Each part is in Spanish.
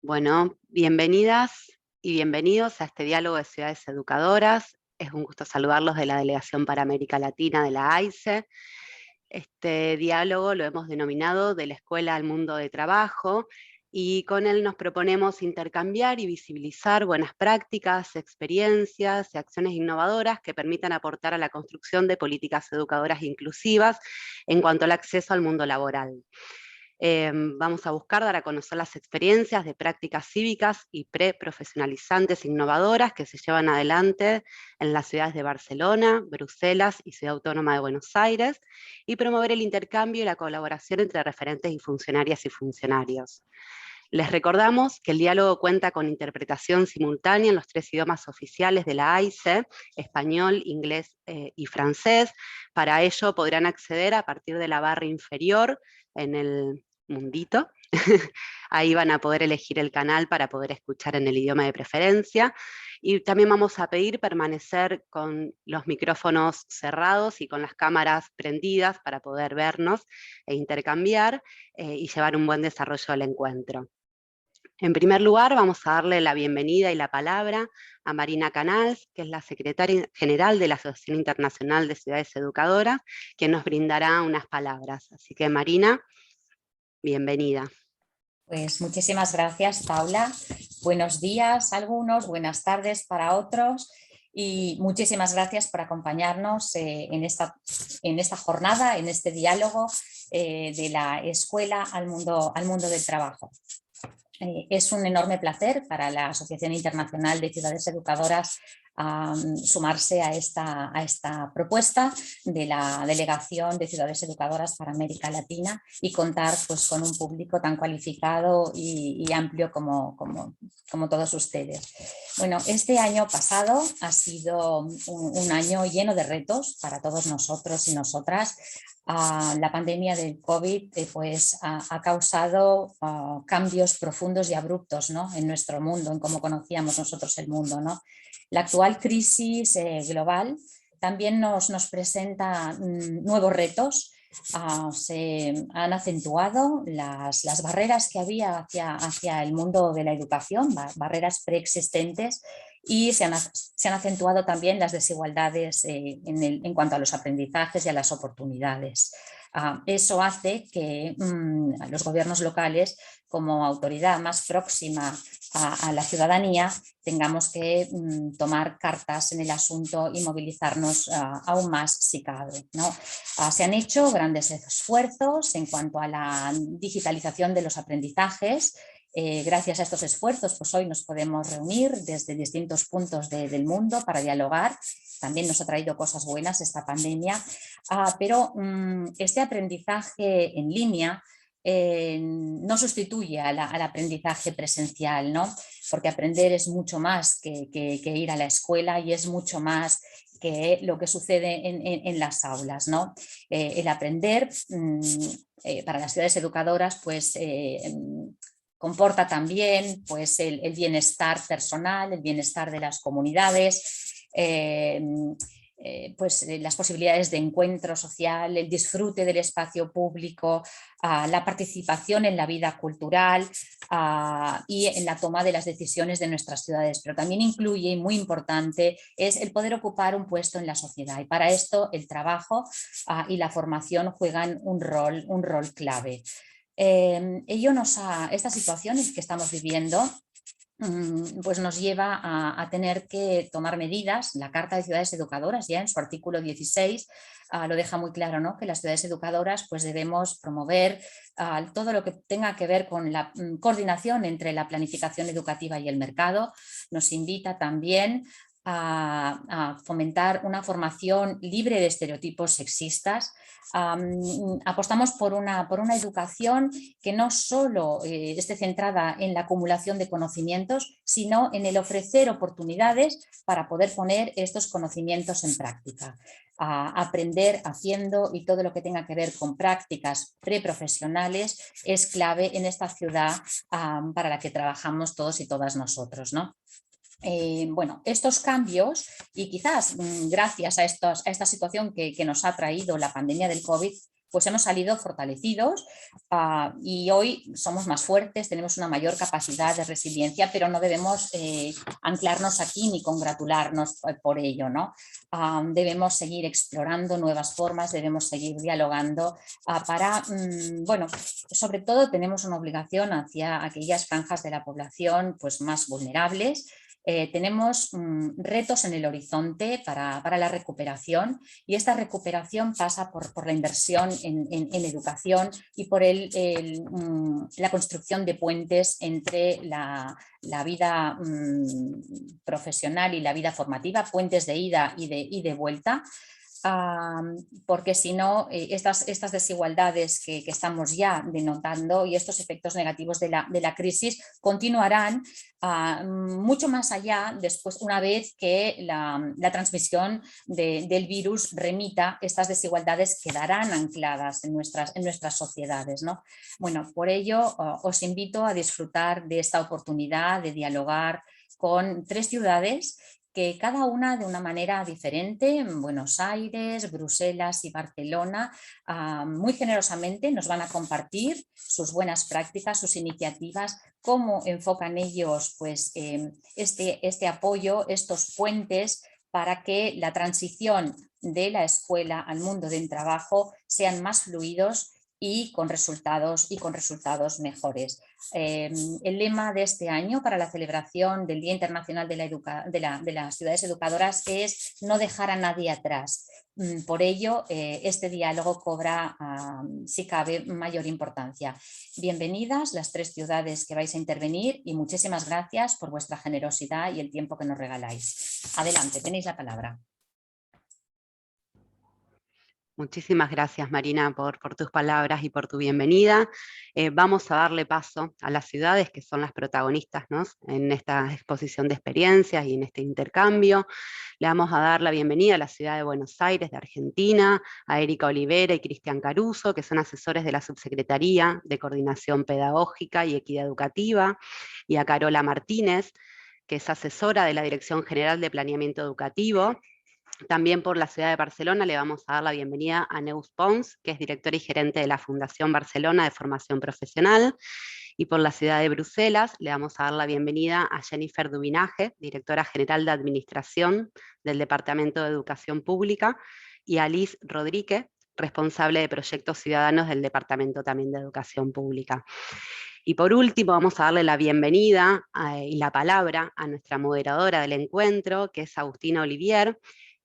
Bueno, bienvenidas y bienvenidos a este diálogo de ciudades educadoras. Es un gusto saludarlos de la Delegación para América Latina de la AICE. Este diálogo lo hemos denominado de la escuela al mundo de trabajo y con él nos proponemos intercambiar y visibilizar buenas prácticas, experiencias y acciones innovadoras que permitan aportar a la construcción de políticas educadoras inclusivas en cuanto al acceso al mundo laboral. Vamos a buscar dar a conocer las experiencias de prácticas cívicas y preprofesionalizantes innovadoras que se llevan adelante en las ciudades de Barcelona, Bruselas y Ciudad Autónoma de Buenos Aires, y promover el intercambio y la colaboración entre referentes y funcionarias y funcionarios. Les recordamos que el diálogo cuenta con interpretación simultánea en los 3 idiomas oficiales de la AICE, español, inglés y francés. Para ello podrán acceder a partir de la barra inferior en el mundito. Ahí van a poder elegir el canal para poder escuchar en el idioma de preferencia. Y también vamos a pedir permanecer con los micrófonos cerrados y con las cámaras prendidas para poder vernos e intercambiar y llevar un buen desarrollo del encuentro. En primer lugar, vamos a darle la bienvenida y la palabra a Marina Canals, que es la secretaria general de la Asociación Internacional de Ciudades Educadoras, que nos brindará unas palabras. Así que, Marina, bienvenida. Pues muchísimas gracias, Paula. Buenos días a algunos, buenas tardes para otros y muchísimas gracias por acompañarnos en esta jornada, en este diálogo de la escuela al mundo del trabajo. Es un enorme placer para la Asociación Internacional de Ciudades Educadoras sumarse a esta propuesta de la Delegación de Ciudades Educadoras para América Latina y contar pues, con un público tan cualificado y amplio como todos ustedes. Bueno, este año pasado ha sido un año lleno de retos para todos nosotros y nosotras. La pandemia del COVID pues, ha causado cambios profundos y abruptos, ¿no?, en nuestro mundo, en cómo conocíamos nosotros el mundo, ¿no? La actual crisis global también nos presenta nuevos retos. Se han acentuado las barreras que había hacia el mundo de la educación, barreras preexistentes, y se han acentuado también las desigualdades en cuanto a los aprendizajes y a las oportunidades. Eso hace que los gobiernos locales, como autoridad más próxima a la ciudadanía, tengamos que tomar cartas en el asunto y movilizarnos aún más si cabe, ¿no? Se han hecho grandes esfuerzos en cuanto a la digitalización de los aprendizajes. Gracias a estos esfuerzos, pues hoy nos podemos reunir desde distintos puntos del mundo para dialogar. También nos ha traído cosas buenas esta pandemia, pero este aprendizaje en línea no sustituye al aprendizaje presencial, ¿no? Porque aprender es mucho más que ir a la escuela y es mucho más que lo que sucede en las aulas, ¿no? El aprender para las ciudades educadoras pues, comporta también pues, el bienestar personal, el bienestar de las comunidades, pues, las posibilidades de encuentro social, el disfrute del espacio público, la participación en la vida cultural y en la toma de las decisiones de nuestras ciudades, pero también incluye, y muy importante, es el poder ocupar un puesto en la sociedad, y para esto el trabajo y la formación juegan un rol clave. Esta situación que estamos viviendo pues nos lleva a tener que tomar medidas. La Carta de Ciudades Educadoras, ya en su artículo 16, lo deja muy claro, ¿no?, que las ciudades educadoras pues debemos promover todo lo que tenga que ver con la coordinación entre la planificación educativa y el mercado. Nos invita también a fomentar una formación libre de estereotipos sexistas. Apostamos por una educación que no solo esté centrada en la acumulación de conocimientos, sino en el ofrecer oportunidades para poder poner estos conocimientos en práctica. Aprender haciendo, y todo lo que tenga que ver con prácticas preprofesionales es clave en esta ciudad para la que trabajamos todos y todas nosotros, ¿no? Bueno, estos cambios, y quizás gracias a esta situación que nos ha traído la pandemia del COVID, pues hemos salido fortalecidos y hoy somos más fuertes, tenemos una mayor capacidad de resiliencia, pero no debemos anclarnos aquí ni congratularnos por ello, ¿no? Debemos seguir explorando nuevas formas, debemos seguir dialogando para, bueno, sobre todo tenemos una obligación hacia aquellas franjas de la población pues, más vulnerables. Tenemos retos en el horizonte para la recuperación, y esta recuperación pasa por la inversión en educación y por la construcción de puentes entre la vida profesional y la vida formativa, puentes de ida y de vuelta. Porque si no, estas desigualdades que estamos ya denotando y estos efectos negativos de la crisis continuarán mucho más allá después, una vez que la transmisión del virus remita. Estas desigualdades quedarán ancladas en nuestras sociedades, ¿no? Bueno, por ello os invito a disfrutar de esta oportunidad de dialogar con 3 ciudades que cada una de una manera diferente, en Buenos Aires, Bruselas y Barcelona, muy generosamente nos van a compartir sus buenas prácticas, sus iniciativas, cómo enfocan ellos pues, este apoyo, estos puentes para que la transición de la escuela al mundo del trabajo sean más fluidos y con resultados mejores. El lema de este año para la celebración del Día Internacional de las Ciudades Educadoras es no dejar a nadie atrás. Por ello, este diálogo cobra, si cabe, mayor importancia. Bienvenidas las 3 ciudades que vais a intervenir y muchísimas gracias por vuestra generosidad y el tiempo que nos regaláis. Adelante, tenéis la palabra. Muchísimas gracias, Marina, por tus palabras y por tu bienvenida. Vamos a darle paso a las ciudades que son las protagonistas, ¿no?, en esta exposición de experiencias y en este intercambio. Le vamos a dar la bienvenida a la ciudad de Buenos Aires, de Argentina, a Erika Olivera y Cristian Caruso, que son asesores de la Subsecretaría de Coordinación Pedagógica y Equidad Educativa, y a Carola Martínez, que es asesora de la Dirección General de Planeamiento Educativo. También por la ciudad de Barcelona le vamos a dar la bienvenida a Neus Pons, que es directora y gerente de la Fundación Barcelona de Formación Profesional. Y por la ciudad de Bruselas le vamos a dar la bienvenida a Jennifer Dubinaje, directora general de Administración del Departamento de Educación Pública, y a Liz Rodríguez, responsable de Proyectos Ciudadanos del Departamento también de Educación Pública. Y por último vamos a darle la bienvenida y la palabra a nuestra moderadora del encuentro, que es Agustina Olivier.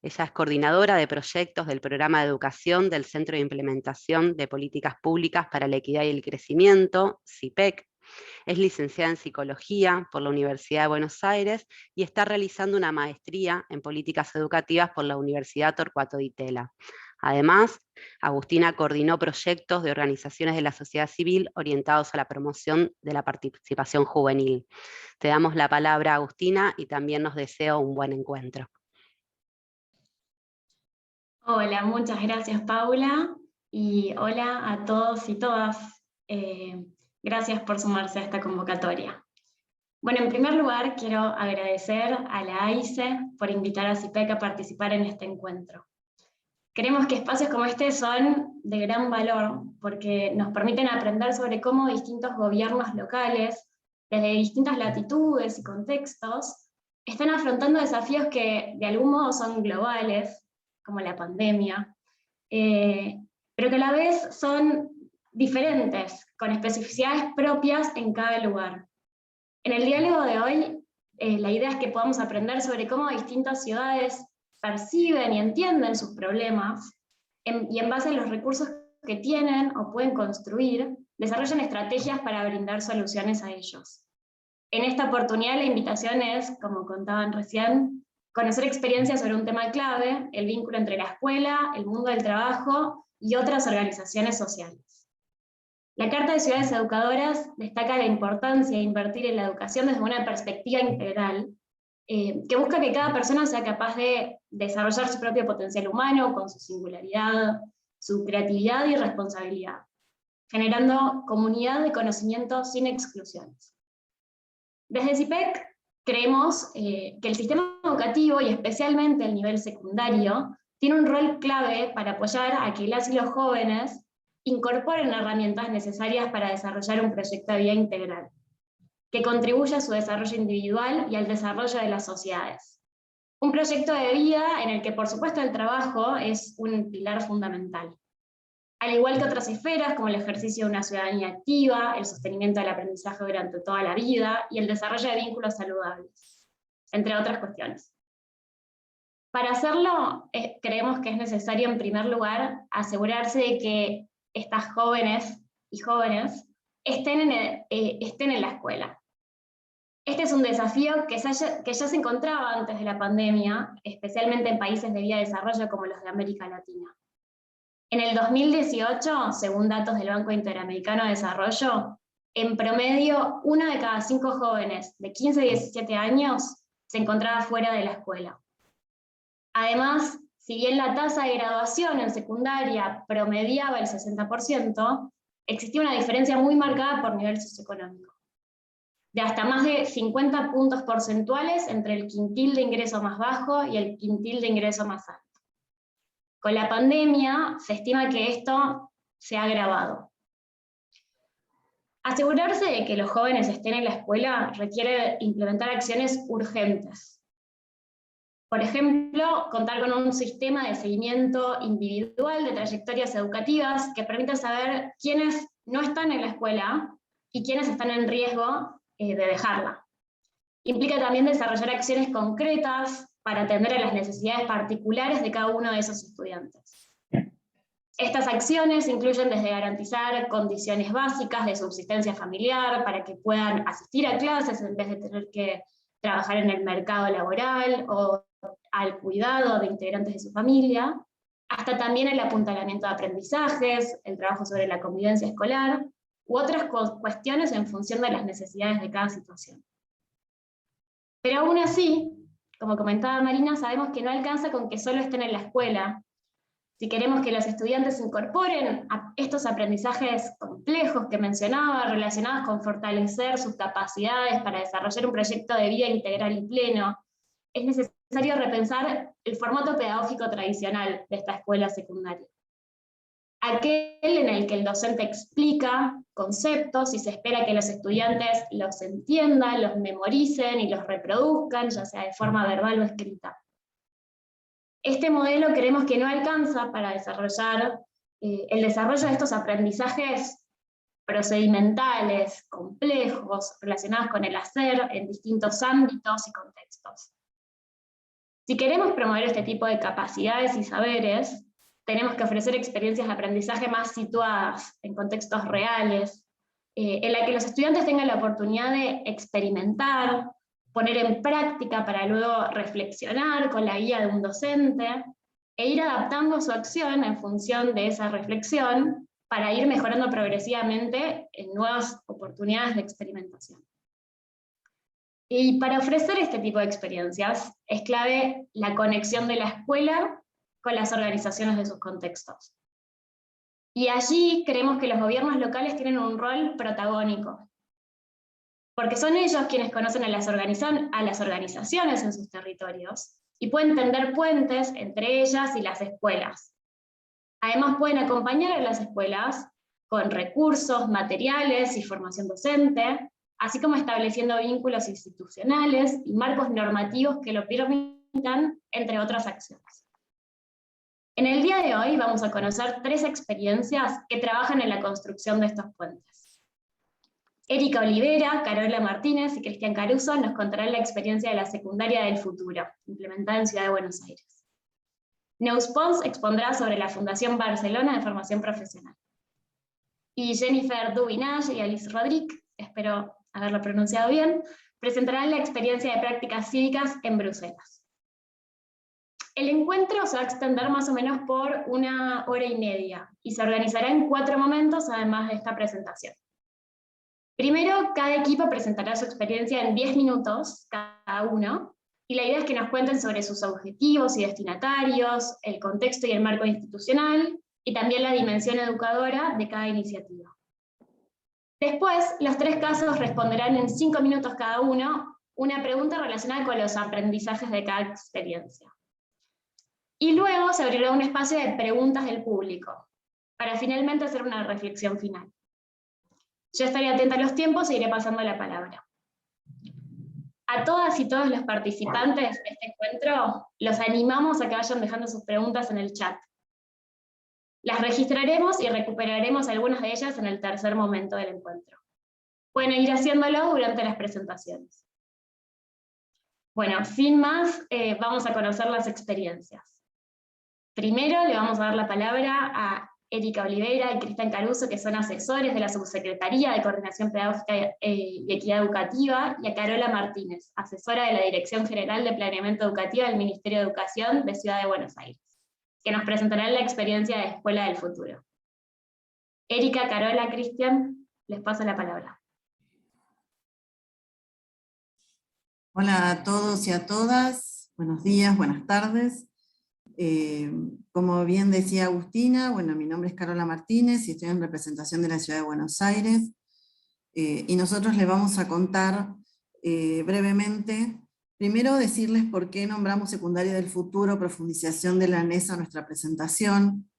Ella es coordinadora de proyectos del programa de educación del Centro de Implementación de Políticas Públicas para la Equidad y el Crecimiento, CIPEC. Es licenciada en Psicología por la Universidad de Buenos Aires y está realizando una maestría en Políticas Educativas por la Universidad Torcuato Di Tella. Además, Agustina coordinó proyectos de organizaciones de la sociedad civil orientados a la promoción de la participación juvenil. Te damos la palabra, Agustina, y también nos deseo un buen encuentro. Hola, muchas gracias, Paula, y hola a todos y todas. Gracias por sumarse a esta convocatoria. Bueno, en primer lugar, quiero agradecer a la AICE por invitar a CIPEC a participar en este encuentro. Creemos que espacios como este son de gran valor, porque nos permiten aprender sobre cómo distintos gobiernos locales, desde distintas latitudes y contextos, están afrontando desafíos que de algún modo son globales, como la pandemia, pero que a la vez son diferentes, con especificidades propias en cada lugar. En el diálogo de hoy, la idea es que podamos aprender sobre cómo distintas ciudades perciben y entienden sus problemas, y en base a los recursos que tienen o pueden construir, desarrollan estrategias para brindar soluciones a ellos. En esta oportunidad la invitación es, como contaban recién, conocer experiencias sobre un tema clave, el vínculo entre la escuela, el mundo del trabajo y otras organizaciones sociales. La Carta de Ciudades Educadoras destaca la importancia de invertir en la educación desde una perspectiva integral, que busca que cada persona sea capaz de desarrollar su propio potencial humano con su singularidad, su creatividad y responsabilidad, generando comunidad de conocimiento sin exclusiones. Desde CIPEC creemos que el sistema educativo, y especialmente el nivel secundario, tiene un rol clave para apoyar a que las y los jóvenes incorporen herramientas necesarias para desarrollar un proyecto de vida integral, que contribuya a su desarrollo individual y al desarrollo de las sociedades. Un proyecto de vida en el que, por supuesto, el trabajo es un pilar fundamental. Al igual que otras esferas, como el ejercicio de una ciudadanía activa, el sostenimiento del aprendizaje durante toda la vida y el desarrollo de vínculos saludables, entre otras cuestiones. Para hacerlo, creemos que es necesario, en primer lugar, asegurarse de que estas jóvenes y jóvenes estén en la escuela. Este es un desafío que ya se encontraba antes de la pandemia, especialmente en países de vía de desarrollo como los de América Latina. En el 2018, según datos del Banco Interamericano de Desarrollo, en promedio, 1 de cada 5 jóvenes de 15 a 17 años se encontraba fuera de la escuela. Además, si bien la tasa de graduación en secundaria promediaba el 60%, existía una diferencia muy marcada por nivel socioeconómico, de hasta más de 50 puntos porcentuales entre el quintil de ingreso más bajo y el quintil de ingreso más alto. Con la pandemia se estima que esto se ha agravado. Asegurarse de que los jóvenes estén en la escuela requiere implementar acciones urgentes. Por ejemplo, contar con un sistema de seguimiento individual de trayectorias educativas que permita saber quiénes no están en la escuela y quiénes están en riesgo de dejarla. Implica también desarrollar acciones concretas para atender a las necesidades particulares de cada uno de esos estudiantes. Estas acciones incluyen desde garantizar condiciones básicas de subsistencia familiar para que puedan asistir a clases en vez de tener que trabajar en el mercado laboral o al cuidado de integrantes de su familia, hasta también el apuntalamiento de aprendizajes, el trabajo sobre la convivencia escolar, u otras cuestiones en función de las necesidades de cada situación. Pero aún así, como comentaba Marina, sabemos que no alcanza con que solo estén en la escuela. Si queremos que los estudiantes incorporen a estos aprendizajes complejos que mencionaba, relacionados con fortalecer sus capacidades para desarrollar un proyecto de vida integral y pleno, es necesario repensar el formato pedagógico tradicional de esta escuela secundaria. Aquel en el que el docente explica conceptos y se espera que los estudiantes los entiendan, los memoricen y los reproduzcan, ya sea de forma verbal o escrita. Este modelo creemos que no alcanza para desarrollar el desarrollo de estos aprendizajes procedimentales, complejos, relacionados con el hacer en distintos ámbitos y contextos. Si queremos promover este tipo de capacidades y saberes, tenemos que ofrecer experiencias de aprendizaje más situadas en contextos reales, en la que los estudiantes tengan la oportunidad de experimentar, poner en práctica para luego reflexionar con la guía de un docente, e ir adaptando su acción en función de esa reflexión para ir mejorando progresivamente en nuevas oportunidades de experimentación. Y para ofrecer este tipo de experiencias es clave la conexión de la escuela con las organizaciones de sus contextos. Y allí creemos que los gobiernos locales tienen un rol protagónico, porque son ellos quienes conocen a las organizaciones en sus territorios y pueden tender puentes entre ellas y las escuelas. Además pueden acompañar a las escuelas con recursos, materiales y formación docente, así como estableciendo vínculos institucionales y marcos normativos que lo permitan, entre otras acciones. En el día de hoy vamos a conocer 3 experiencias que trabajan en la construcción de estos puentes. Erika Olivera, Carola Martínez y Cristian Caruso nos contarán la experiencia de la secundaria del futuro, implementada en Ciudad de Buenos Aires. Neus Pons expondrá sobre la Fundación Barcelona de Formación Profesional. Y Jennifer Dubinage y Alice Rodríguez, espero haberlo pronunciado bien, presentarán la experiencia de prácticas cívicas en Bruselas. El encuentro se va a extender más o menos por 1 hora y media y se organizará en 4 momentos además de esta presentación. Primero, cada equipo presentará su experiencia en 10 minutos cada uno, y la idea es que nos cuenten sobre sus objetivos y destinatarios, el contexto y el marco institucional, y también la dimensión educadora de cada iniciativa. Después, los 3 casos responderán en 5 minutos cada uno una pregunta relacionada con los aprendizajes de cada experiencia. Y luego se abrirá un espacio de preguntas del público, para finalmente hacer una reflexión final. Yo estaré atenta a los tiempos e iré pasando la palabra. A todas y todos los participantes de este encuentro, los animamos a que vayan dejando sus preguntas en el chat. Las registraremos y recuperaremos algunas de ellas en el tercer momento del encuentro. Pueden ir haciéndolo durante las presentaciones. Bueno, sin más, vamos a conocer las experiencias. Primero le vamos a dar la palabra a Erika Oliveira y Cristian Caruso, que son asesores de la Subsecretaría de Coordinación Pedagógica y Equidad Educativa, y a Carola Martínez, asesora de la Dirección General de Planeamiento Educativo del Ministerio de Educación de Ciudad de Buenos Aires, que nos presentarán la experiencia de Escuela del Futuro. Erika, Carola, Cristian, les paso la palabra. Hola a todos y a todas, buenos días, buenas tardes. Como bien decía Agustina, bueno, mi nombre es Carola Martínez y estoy en representación de la Ciudad de Buenos Aires, y nosotros les vamos a contar brevemente, primero decirles por qué nombramos Secundaria del Futuro, profundización de la NES a nuestra presentación.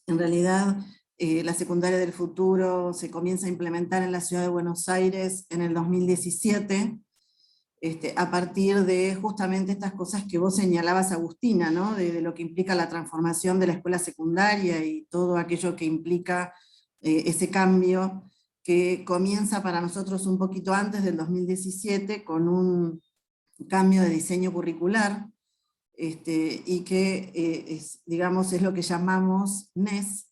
En realidad, la Secundaria del Futuro se comienza a implementar en la Ciudad de Buenos Aires en el 2017, a partir de justamente estas cosas que vos señalabas, Agustina, ¿no? De lo que implica la transformación de la escuela secundaria y todo aquello que implica ese cambio que comienza para nosotros un poquito antes del 2017 con un cambio de diseño curricular, y que digamos, es lo que llamamos NES,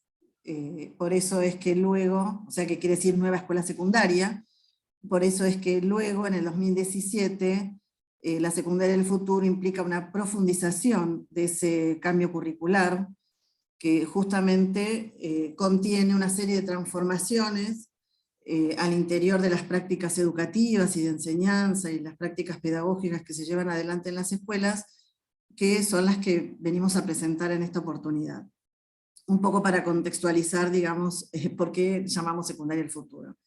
por eso es que luego, o sea que quiere decir nueva escuela secundaria, por eso es que luego, en el 2017, la Secundaria del Futuro implica una profundización de ese cambio curricular, que justamente contiene una serie de transformaciones al interior de las prácticas educativas y de enseñanza y las prácticas pedagógicas que se llevan adelante en las escuelas, que son las que venimos a presentar en esta oportunidad. Un poco para contextualizar, digamos, por qué llamamos Secundaria del Futuro.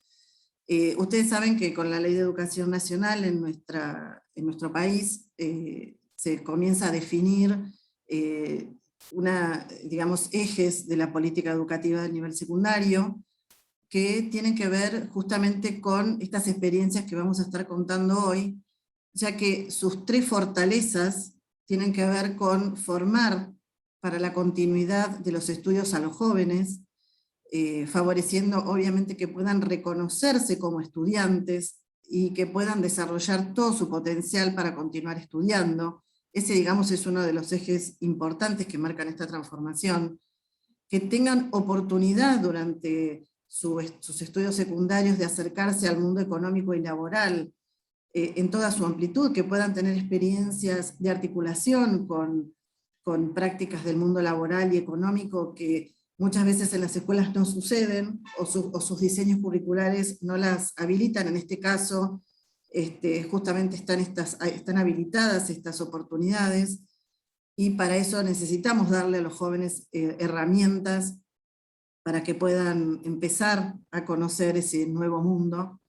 Ustedes saben que con la Ley de Educación Nacional en nuestro país se comienza a definir digamos, ejes de la política educativa del nivel secundario, que tienen que ver justamente con estas experiencias que vamos a estar contando hoy, ya que sus tres fortalezas tienen que ver con formar para la continuidad de los estudios a los jóvenes, favoreciendo obviamente que puedan reconocerse como estudiantes y que puedan desarrollar todo su potencial para continuar estudiando. Ese, digamos, es uno de los ejes importantes que marcan esta transformación. Que tengan oportunidad durante sus estudios secundarios de acercarse al mundo económico y laboral en toda su amplitud, que puedan tener experiencias de articulación con prácticas del mundo laboral y económico que muchas veces en las escuelas no suceden, o sus diseños curriculares no las habilitan. En este caso, justamente están habilitadas estas oportunidades, y para eso necesitamos darle a los jóvenes herramientas para que puedan empezar a conocer ese nuevo mundo.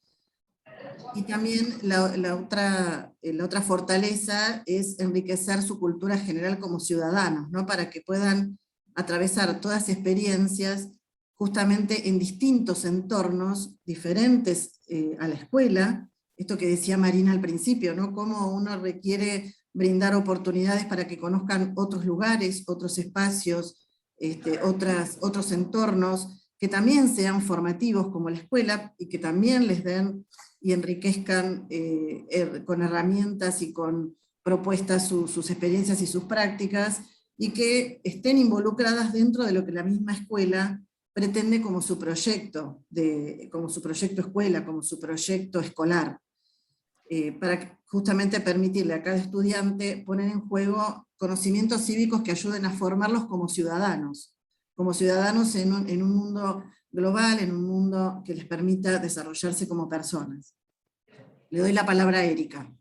Y también la otra fortaleza es enriquecer su cultura general como ciudadanos, ¿no? Para que puedan atravesar todas experiencias justamente en distintos entornos diferentes a la escuela. Esto que decía Marina al principio, ¿no? Cómo uno requiere brindar oportunidades para que conozcan otros lugares, otros espacios, otros entornos, que también sean formativos como la escuela, y que también les den y enriquezcan con herramientas y con propuestas sus experiencias y sus prácticas, y que estén involucradas dentro de lo que la misma escuela pretende como su proyecto escuela, como su proyecto escolar, para justamente permitirle a cada estudiante poner en juego conocimientos cívicos que ayuden a formarlos como ciudadanos en un mundo global, en un mundo que les permita desarrollarse como personas. Le doy la palabra a Erika.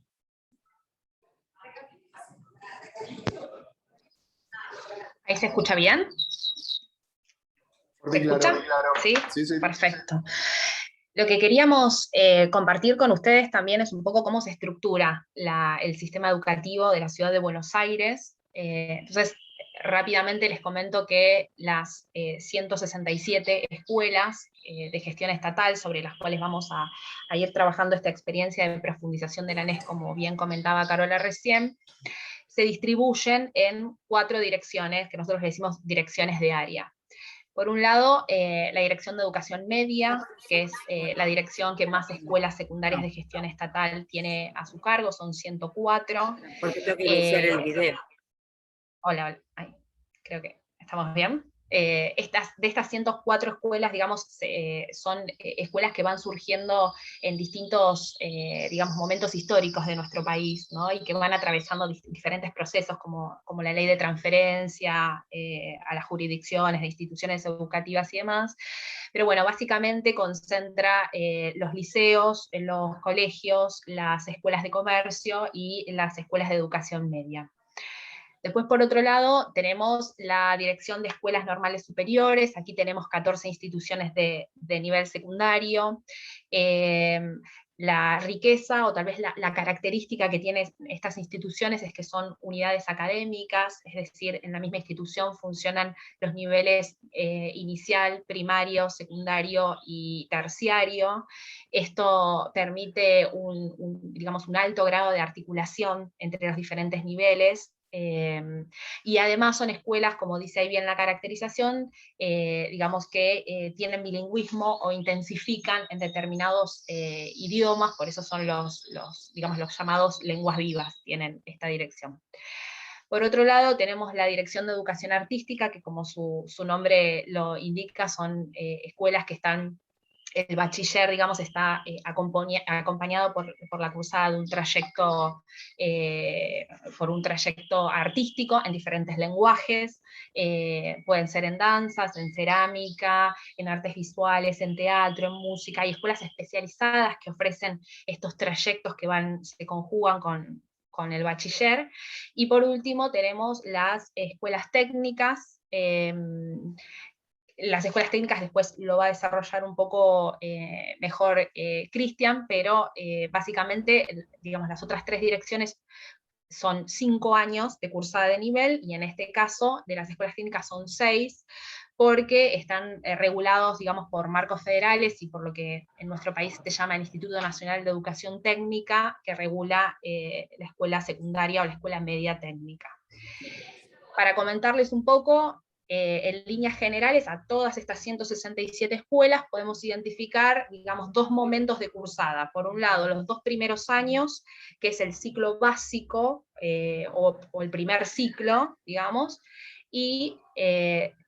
¿Ahí se escucha bien? ¿Se escucha? ¿Sí? Sí. Perfecto. Lo que queríamos compartir con ustedes también es un poco cómo se estructura el sistema educativo de la Ciudad de Buenos Aires. Entonces, Rápidamente les comento que las 167 escuelas de gestión estatal sobre las cuales vamos a ir trabajando esta experiencia de profundización de la ANES, como bien comentaba Carola recién, se distribuyen en 4 direcciones, que nosotros le decimos direcciones de área. Por un lado, la Dirección de Educación Media, que es la dirección que más escuelas secundarias de gestión estatal tiene a su cargo, son 104. Porque tengo que iniciar el video. Hola, ay, creo que estamos bien. De estas 104 escuelas, digamos, son escuelas que van surgiendo en distintos, digamos, momentos históricos de nuestro país, ¿no? Y que van atravesando diferentes procesos, como la ley de transferencia a las jurisdicciones de instituciones educativas y demás. Pero bueno, básicamente concentra los liceos, los colegios, las escuelas de comercio y las escuelas de educación media. Después, por otro lado, tenemos la Dirección de Escuelas Normales Superiores. Aquí tenemos 14 instituciones de nivel secundario. La riqueza, o tal vez la característica que tienen estas instituciones, es que son unidades académicas, es decir, en la misma institución funcionan los niveles inicial, primario, secundario y terciario. Esto permite digamos, un alto grado de articulación entre los diferentes niveles. Y además son escuelas, como dice ahí bien la caracterización, digamos que tienen bilingüismo o intensifican en determinados idiomas, por eso son digamos, los llamados lenguas vivas, tienen esta dirección. Por otro lado, tenemos la Dirección de Educación Artística, que como su nombre lo indica, son escuelas que están... El bachiller, digamos, está acompañado por la cursada de un trayecto, por un trayecto artístico en diferentes lenguajes, pueden ser en danzas, en cerámica, en artes visuales, en teatro, en música. Hay escuelas especializadas que ofrecen estos trayectos que se conjugan con el bachiller. Y por último tenemos las escuelas técnicas. Las escuelas técnicas después lo va a desarrollar un poco mejor Cristian, pero básicamente, digamos, las otras 3 direcciones son 5 años de cursada de nivel, y en este caso de las escuelas técnicas son 6, porque están regulados, digamos, por marcos federales y por lo que en nuestro país se llama el Instituto Nacional de Educación Técnica, que regula la escuela secundaria o la escuela media técnica. Para comentarles un poco, en líneas generales, a todas estas 167 escuelas podemos identificar, digamos, 2 momentos de cursada. Por un lado, los 2 primeros años, que es el ciclo básico, o el primer ciclo, digamos, y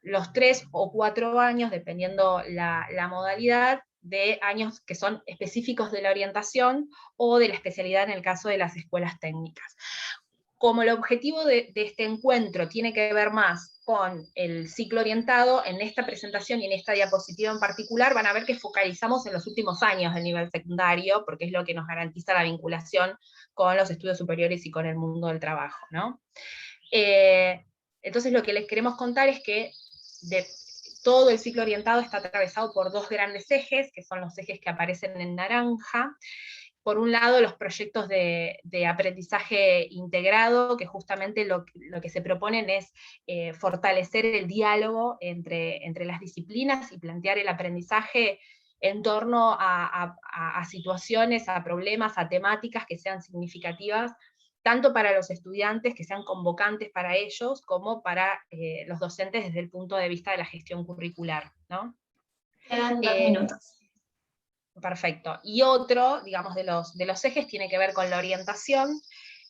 los 3 o 4 años, dependiendo la modalidad, de años que son específicos de la orientación o de la especialidad en el caso de las escuelas técnicas. Como el objetivo de este encuentro tiene que ver más con el ciclo orientado, en esta presentación y en esta diapositiva en particular van a ver que focalizamos en los últimos años del nivel secundario, porque es lo que nos garantiza la vinculación con los estudios superiores y con el mundo del trabajo, ¿no? Entonces lo que les queremos contar es que todo el ciclo orientado está atravesado por 2 grandes ejes, que son los ejes que aparecen en naranja. Por un lado, los proyectos de aprendizaje integrado, que justamente lo que se proponen es fortalecer el diálogo entre las disciplinas y plantear el aprendizaje en torno a situaciones, a problemas, a temáticas que sean significativas, tanto para los estudiantes, que sean convocantes para ellos, como para los docentes desde el punto de vista de la gestión curricular, ¿no? Quedan 2 minutos. Perfecto. Y otro, digamos, de los ejes tiene que ver con la orientación.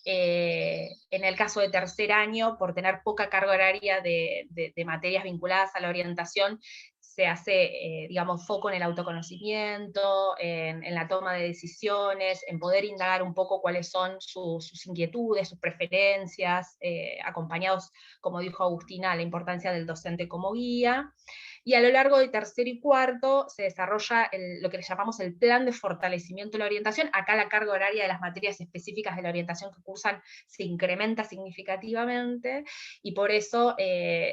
En el caso de tercer año, por tener poca carga horaria de materias vinculadas a la orientación, se hace, digamos, foco en el autoconocimiento, en la toma de decisiones, en poder indagar un poco cuáles son sus inquietudes, sus preferencias, acompañados, como dijo Agustina, la importancia del docente como guía. Y a lo largo de tercero y cuarto se desarrolla lo que le llamamos el plan de fortalecimiento de la orientación. Acá la carga horaria de las materias específicas de la orientación que cursan se incrementa significativamente, y por eso,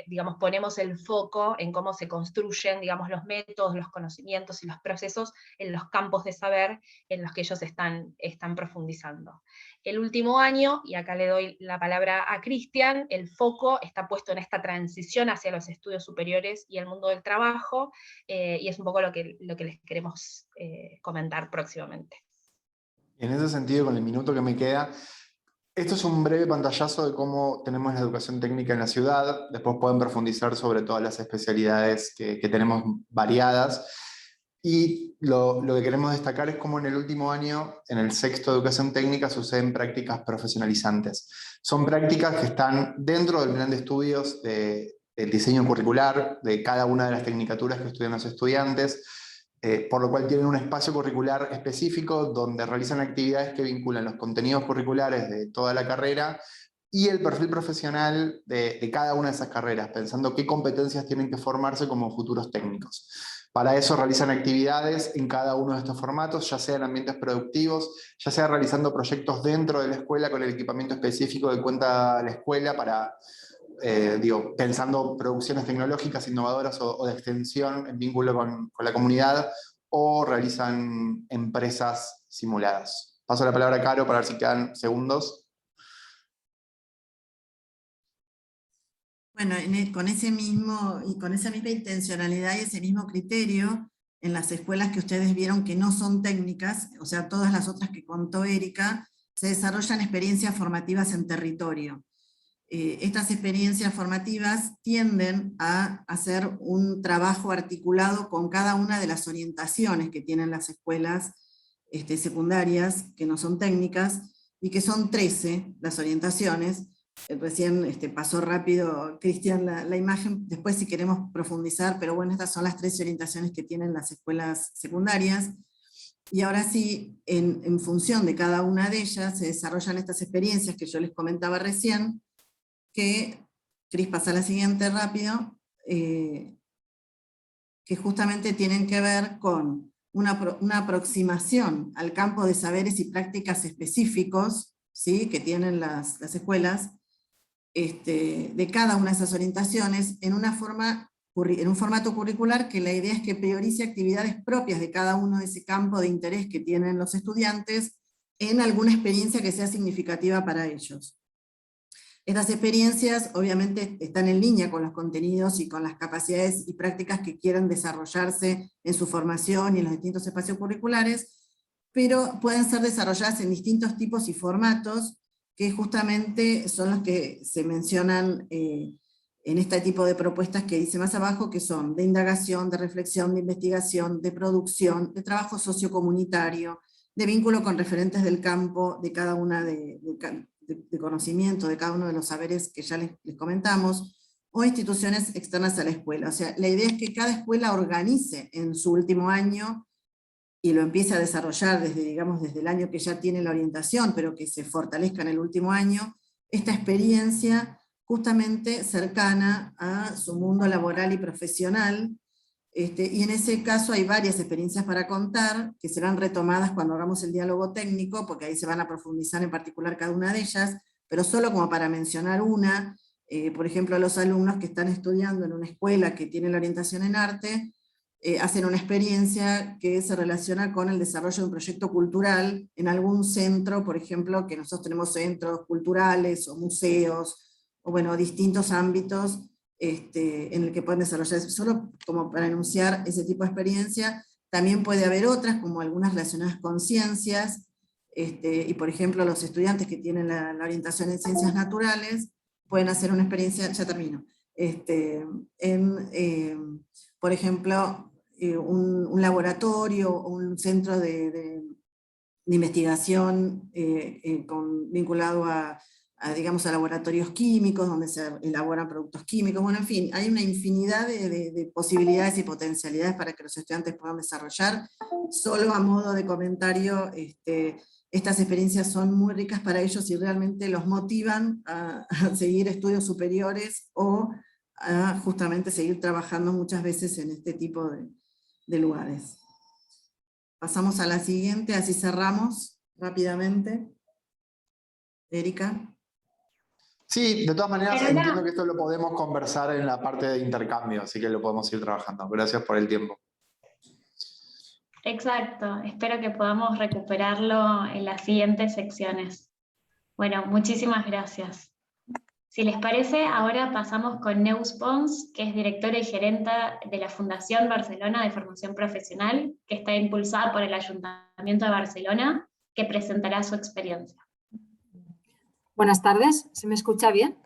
digamos, ponemos el foco en cómo se construye construyen, digamos, los métodos, los conocimientos y los procesos en los campos de saber en los que ellos están profundizando. El último año, y acá le doy la palabra a Cristian, el foco está puesto en esta transición hacia los estudios superiores y el mundo del trabajo, y es un poco lo que les queremos comentar próximamente. En ese sentido, con el minuto que me queda, esto es un breve pantallazo de cómo tenemos la educación técnica en la ciudad. Después pueden profundizar sobre todas las especialidades que tenemos variadas. Y lo que queremos destacar es cómo en el último año, en el sexto de educación técnica, suceden prácticas profesionalizantes. Son prácticas que están dentro del plan de estudios del diseño curricular de cada una de las tecnicaturas que estudian los estudiantes, por lo cual tienen un espacio curricular específico donde realizan actividades que vinculan los contenidos curriculares de toda la carrera y el perfil profesional de cada una de esas carreras, pensando qué competencias tienen que formarse como futuros técnicos. Para eso realizan actividades en cada uno de estos formatos, ya sea en ambientes productivos, ya sea realizando proyectos dentro de la escuela con el equipamiento específico que cuenta la escuela para, pensando producciones tecnológicas innovadoras o de extensión en vínculo con la comunidad, o realizan empresas simuladas. Paso la palabra a Caro para ver si quedan segundos. Bueno, con esa misma intencionalidad y ese mismo criterio, en las escuelas que ustedes vieron que no son técnicas, o sea, todas las otras que contó Erika, se desarrollan experiencias formativas en territorio. Estas experiencias formativas tienden a hacer un trabajo articulado con cada una de las orientaciones que tienen las escuelas secundarias, que no son técnicas, y que son 13 las orientaciones. Recién pasó rápido, Cristian, la imagen, después si queremos profundizar, pero bueno, estas son las 13 orientaciones que tienen las escuelas secundarias. Y ahora sí, en función de cada una de ellas, se desarrollan estas experiencias que yo les comentaba recién, que, Cris, pasa a la siguiente rápido, que justamente tienen que ver con una aproximación al campo de saberes y prácticas específicos, ¿sí?, que tienen las escuelas, de cada una de esas orientaciones en un formato curricular que la idea es que priorice actividades propias de cada uno de ese campo de interés que tienen los estudiantes en alguna experiencia que sea significativa para ellos. Estas experiencias obviamente están en línea con los contenidos y con las capacidades y prácticas que quieran desarrollarse en su formación y en los distintos espacios curriculares, pero pueden ser desarrolladas en distintos tipos y formatos, que justamente son los que se mencionan en este tipo de propuestas que dice más abajo, que son de indagación, de reflexión, de investigación, de producción, de trabajo sociocomunitario, de vínculo con referentes del campo, de cada una de conocimiento, de cada uno de los saberes que ya les comentamos, o instituciones externas a la escuela. O sea, la idea es que cada escuela organice en su último año y lo empiece a desarrollar desde el año que ya tiene la orientación, pero que se fortalezca en el último año, esta experiencia justamente cercana a su mundo laboral y profesional, y en ese caso hay varias experiencias para contar, que serán retomadas cuando hagamos el diálogo técnico, porque ahí se van a profundizar en particular cada una de ellas, pero solo como para mencionar una, por ejemplo, los alumnos que están estudiando en una escuela que tiene la orientación en arte, hacen una experiencia que se relaciona con el desarrollo de un proyecto cultural en algún centro, por ejemplo, que nosotros tenemos centros culturales o museos, o bueno, distintos ámbitos en el que pueden desarrollar, solo como para enunciar ese tipo de experiencia. También puede haber otras, como algunas relacionadas con ciencias, y por ejemplo los estudiantes que tienen la orientación en ciencias naturales, pueden hacer una experiencia, ya termino, por ejemplo, un laboratorio o un centro de investigación vinculado digamos, a laboratorios químicos, donde se elaboran productos químicos. Bueno, en fin, hay una infinidad de posibilidades y potencialidades para que los estudiantes puedan desarrollar. Solo a modo de comentario, estas experiencias son muy ricas para ellos y realmente los motivan a seguir estudios superiores o a justamente seguir trabajando muchas veces en este tipo de lugares. Pasamos a la siguiente, así cerramos rápidamente. Erika. Sí, de todas maneras Carola, entiendo que esto lo podemos conversar en la parte de intercambio, así que lo podemos ir trabajando. Gracias por el tiempo. exacto, espero que podamos recuperarlo en las siguientes secciones. Bueno, muchísimas gracias. Si les parece, ahora pasamos con Neus Pons, que es directora y gerenta de la Fundación Barcelona de Formación Profesional, que está impulsada por el Ayuntamiento de Barcelona, que presentará su experiencia. Buenas tardes, ¿se me escucha bien?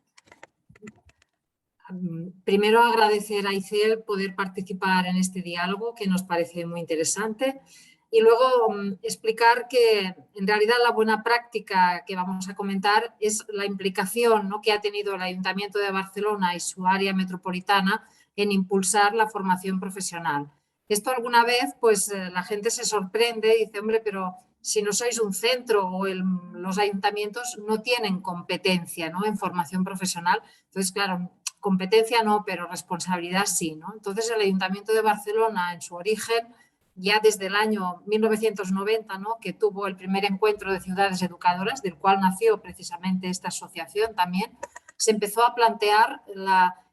Primero agradecer a ICEL poder participar en este diálogo que nos parece muy interesante y luego explicar que en realidad la buena práctica que vamos a comentar es la implicación, ¿no?, que ha tenido el Ayuntamiento de Barcelona y su área metropolitana en impulsar la formación profesional. Esto alguna vez pues la gente se sorprende y dice, hombre, pero si no sois un centro o los ayuntamientos no tienen competencia, ¿no?, en formación profesional. Entonces, claro, competencia no, pero responsabilidad sí, ¿no? Entonces el Ayuntamiento de Barcelona en su origen, ya desde el año 1990, ¿no?, que tuvo el primer encuentro de ciudades educadoras, del cual nació precisamente esta asociación también, se empezó a plantear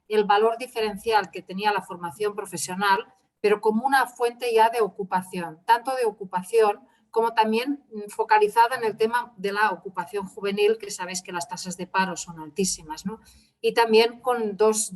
el valor diferencial que tenía la formación profesional, pero como una fuente ya de ocupación, tanto de ocupación como también focalizada en el tema de la ocupación juvenil, que sabéis que las tasas de paro son altísimas, ¿no? Y también con dos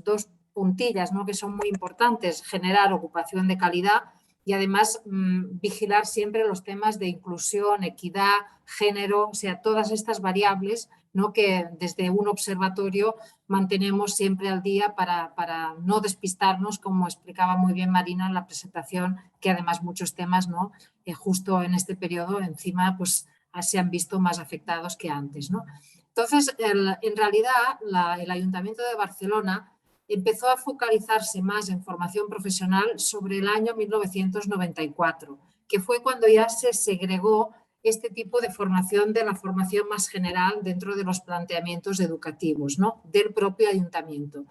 puntillas, ¿no?, que son muy importantes, generar ocupación de calidad y además vigilar siempre los temas de inclusión, equidad, género, o sea, todas estas variables, ¿no?, que desde un observatorio mantenemos siempre al día para no despistarnos, como explicaba muy bien Marina en la presentación, que además muchos temas, ¿no?, justo en este periodo encima pues se han visto más afectados que antes, ¿no? Entonces, en realidad, el Ayuntamiento de Barcelona empezó a focalizarse más en formación profesional sobre el año 1994, que fue cuando ya se segregó este tipo de formación de la formación más general dentro de los planteamientos educativos, ¿no?, del propio ayuntamiento.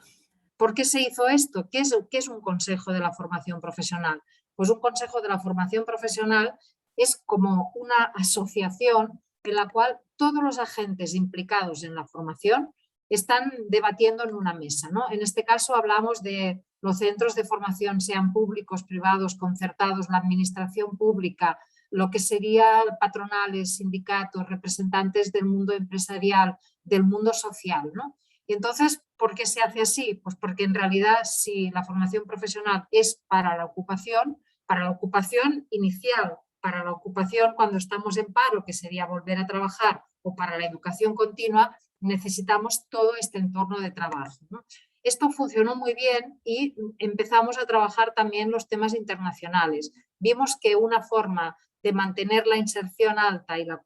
¿Por qué se hizo esto? ¿Qué es un consejo de la formación profesional? Pues un consejo de la formación profesional es como una asociación en la cual todos los agentes implicados en la formación están debatiendo en una mesa, ¿no? En este caso hablamos de los centros de formación, sean públicos, privados, concertados, la administración pública, lo que serían patronales, sindicatos, representantes del mundo empresarial, del mundo social, ¿no? Y entonces, ¿por qué se hace así? Pues porque en realidad si la formación profesional es para la ocupación inicial, para la ocupación cuando estamos en paro, que sería volver a trabajar, o para la educación continua, necesitamos todo este entorno de trabajo, ¿no? Esto funcionó muy bien y empezamos a trabajar también los temas internacionales. Vimos que una forma de mantener la inserción alta y la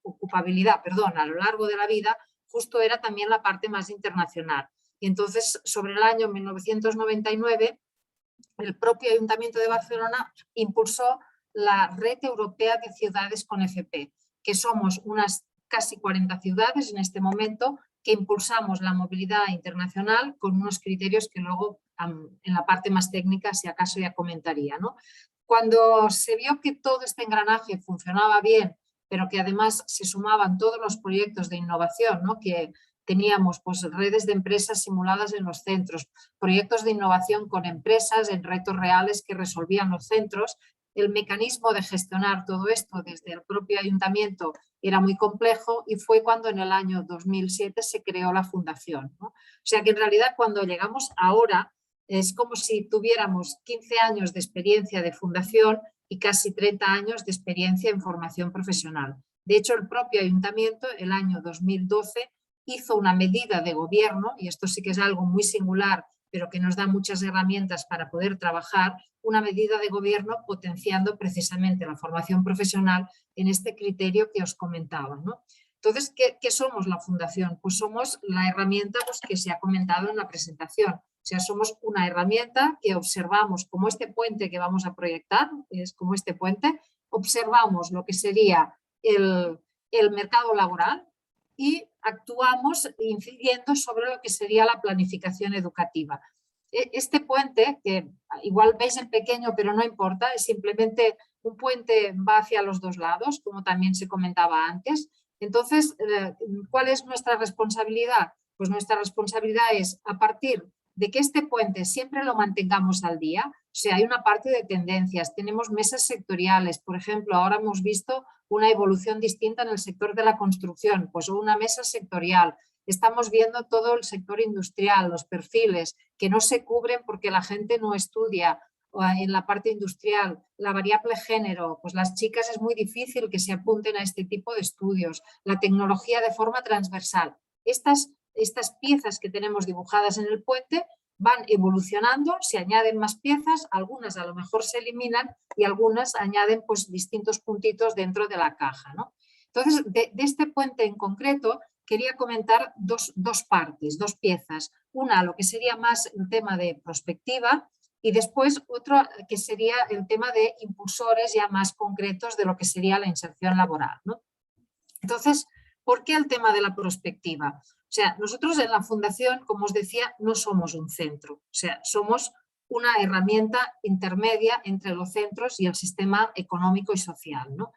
ocupabilidad, a lo largo de la vida, justo era también la parte más internacional. Y entonces, sobre el año 1999, el propio Ayuntamiento de Barcelona impulsó la Red Europea de Ciudades con FP, que somos unas casi 40 ciudades en este momento que impulsamos la movilidad internacional con unos criterios que luego en la parte más técnica, si acaso, ya comentaría, ¿no? Cuando se vio que todo este engranaje funcionaba bien, pero que además se sumaban todos los proyectos de innovación, ¿no?, que teníamos pues redes de empresas simuladas en los centros, proyectos de innovación con empresas en retos reales que resolvían los centros. El mecanismo de gestionar todo esto desde el propio ayuntamiento era muy complejo y fue cuando en el año 2007 se creó la fundación, ¿no? O sea que en realidad cuando llegamos ahora es como si tuviéramos 15 años de experiencia de fundación y casi 30 años de experiencia en formación profesional. De hecho, el propio ayuntamiento, el año 2012, hizo una medida de gobierno, y esto sí que es algo muy singular, pero que nos da muchas herramientas para poder trabajar, una medida de gobierno potenciando precisamente la formación profesional en este criterio que os comentaba, ¿no? Entonces, ¿qué somos la Fundación? Pues somos la herramienta pues, que se ha comentado en la presentación. O sea, somos una herramienta que observamos como este puente que vamos a proyectar, es como este puente, observamos lo que sería el mercado laboral y actuamos incidiendo sobre lo que sería la planificación educativa. Este puente, que igual veis en pequeño pero no importa, es simplemente un puente, va hacia los dos lados, como también se comentaba antes, Entonces, ¿cuál es nuestra responsabilidad? Pues nuestra responsabilidad es, a partir de que este puente siempre lo mantengamos al día, o sea, hay una parte de tendencias, tenemos mesas sectoriales, por ejemplo, ahora hemos visto una evolución distinta en el sector de la construcción, pues una mesa sectorial. Estamos viendo todo el sector industrial, los perfiles que no se cubren porque la gente no estudia en la parte industrial, la variable género, pues las chicas es muy difícil que se apunten a este tipo de estudios, la tecnología de forma transversal. Estas piezas que tenemos dibujadas en el puente van evolucionando, se añaden más piezas, algunas a lo mejor se eliminan y algunas añaden pues distintos puntitos dentro de la caja, ¿no? Entonces, de este puente en concreto, quería comentar dos partes, dos piezas. Una, lo que sería más el tema de prospectiva y después otro que sería el tema de impulsores ya más concretos de lo que sería la inserción laboral, ¿no? Entonces, ¿por qué el tema de la prospectiva? O sea, nosotros en la Fundación, como os decía, no somos un centro, o sea, somos una herramienta intermedia entre los centros y el sistema económico y social, ¿no?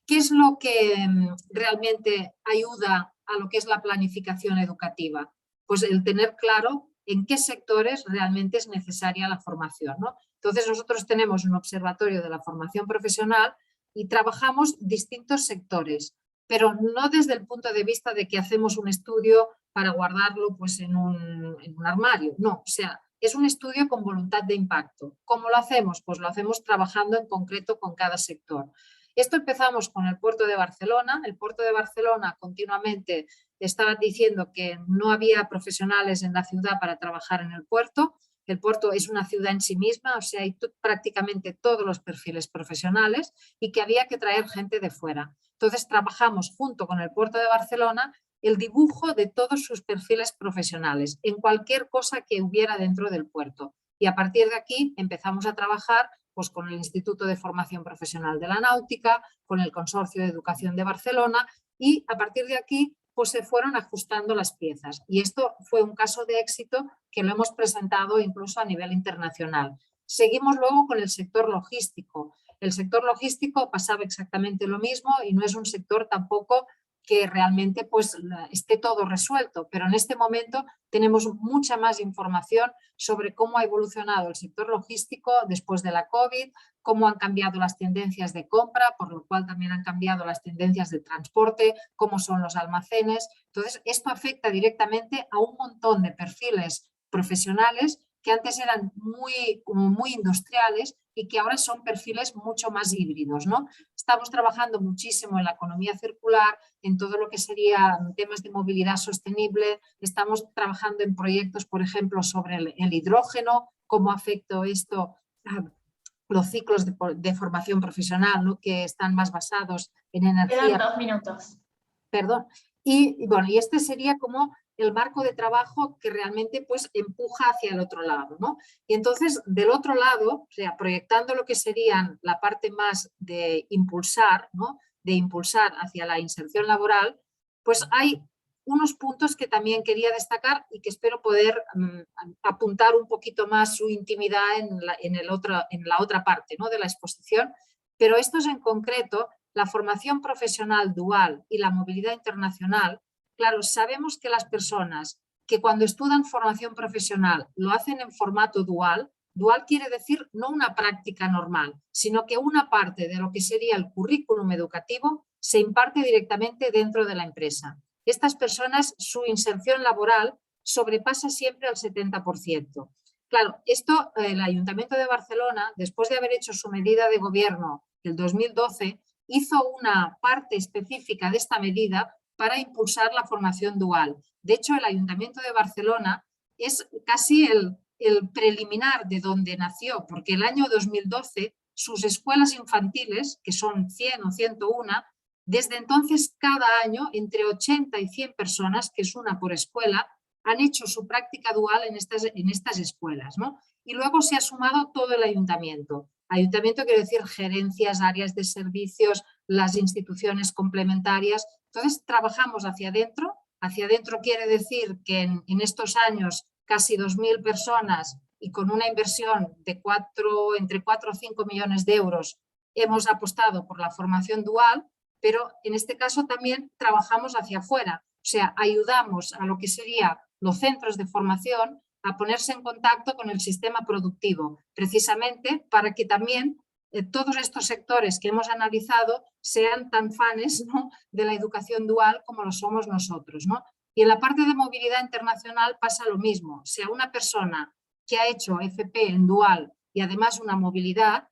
¿Qué es lo que realmente ayuda a lo que es la planificación educativa? Pues el tener claro en qué sectores realmente es necesaria la formación, ¿no? Entonces nosotros tenemos un observatorio de la formación profesional y trabajamos distintos sectores, pero no desde el punto de vista de que hacemos un estudio para guardarlo pues, en un armario, no, o sea, es un estudio con voluntad de impacto. ¿Cómo lo hacemos? Pues lo hacemos trabajando en concreto con cada sector. Esto empezamos con el puerto de Barcelona. El puerto de Barcelona continuamente estaba diciendo que no había profesionales en la ciudad para trabajar en el puerto. El puerto es una ciudad en sí misma, o sea, hay prácticamente todos los perfiles profesionales y que había que traer gente de fuera. Entonces trabajamos junto con el puerto de Barcelona el dibujo de todos sus perfiles profesionales en cualquier cosa que hubiera dentro del puerto. Y a partir de aquí empezamos a trabajar pues, con el Instituto de Formación Profesional de la Náutica, con el Consorcio de Educación de Barcelona y a partir de aquí pues, se fueron ajustando las piezas. Y esto fue un caso de éxito que lo hemos presentado incluso a nivel internacional. Seguimos luego con el sector logístico. El sector logístico pasaba exactamente lo mismo y no es un sector tampoco que realmente pues, esté todo resuelto, pero en este momento tenemos mucha más información sobre cómo ha evolucionado el sector logístico después de la COVID, cómo han cambiado las tendencias de compra, por lo cual también han cambiado las tendencias de transporte, cómo son los almacenes. Entonces, esto afecta directamente a un montón de perfiles profesionales que antes eran muy industriales y que ahora son perfiles mucho más híbridos, ¿no? Estamos trabajando muchísimo en la economía circular, en todo lo que serían temas de movilidad sostenible, estamos trabajando en proyectos, por ejemplo, sobre el hidrógeno, cómo afecta esto a los ciclos de formación profesional, ¿no? Que están más basados en energía. Quedan 2 minutos. Perdón. Y bueno, y este sería como el marco de trabajo que realmente pues empuja hacia el otro lado, ¿no? Y entonces del otro lado, o sea, proyectando lo que serían la parte más de impulsar, ¿no? De impulsar hacia la inserción laboral, pues hay unos puntos que también quería destacar y que espero poder apuntar un poquito más su intimidad en la otra parte, ¿no? De la exposición, pero estos en concreto, la formación profesional dual y la movilidad internacional. Claro, sabemos que las personas que cuando estudian formación profesional lo hacen en formato dual, dual quiere decir no una práctica normal, sino que una parte de lo que sería el currículum educativo se imparte directamente dentro de la empresa. Estas personas, su inserción laboral sobrepasa siempre el 70%. Claro, esto el Ayuntamiento de Barcelona, después de haber hecho su medida de gobierno del 2012, hizo una parte específica de esta medida para impulsar la formación dual. De hecho, el Ayuntamiento de Barcelona es casi el preliminar de donde nació, porque el año 2012 sus escuelas infantiles, que son 100 o 101, desde entonces cada año entre 80 y 100 personas, que es una por escuela, han hecho su práctica dual en estas escuelas, ¿no? Y luego se ha sumado todo el ayuntamiento. Ayuntamiento quiere decir gerencias, áreas de servicios, las instituciones complementarias. Entonces trabajamos hacia adentro. Hacia adentro quiere decir que en estos años casi 2.000 personas y con una inversión de entre 4 o 5 millones de euros hemos apostado por la formación dual pero en este caso también trabajamos hacia afuera, o sea, ayudamos a lo que serían los centros de formación a ponerse en contacto con el sistema productivo, precisamente para que también todos estos sectores que hemos analizado sean tan fans, ¿no?, de la educación dual como lo somos nosotros, ¿no? Y en la parte de movilidad internacional pasa lo mismo. O sea, una persona que ha hecho FP en dual y además una movilidad,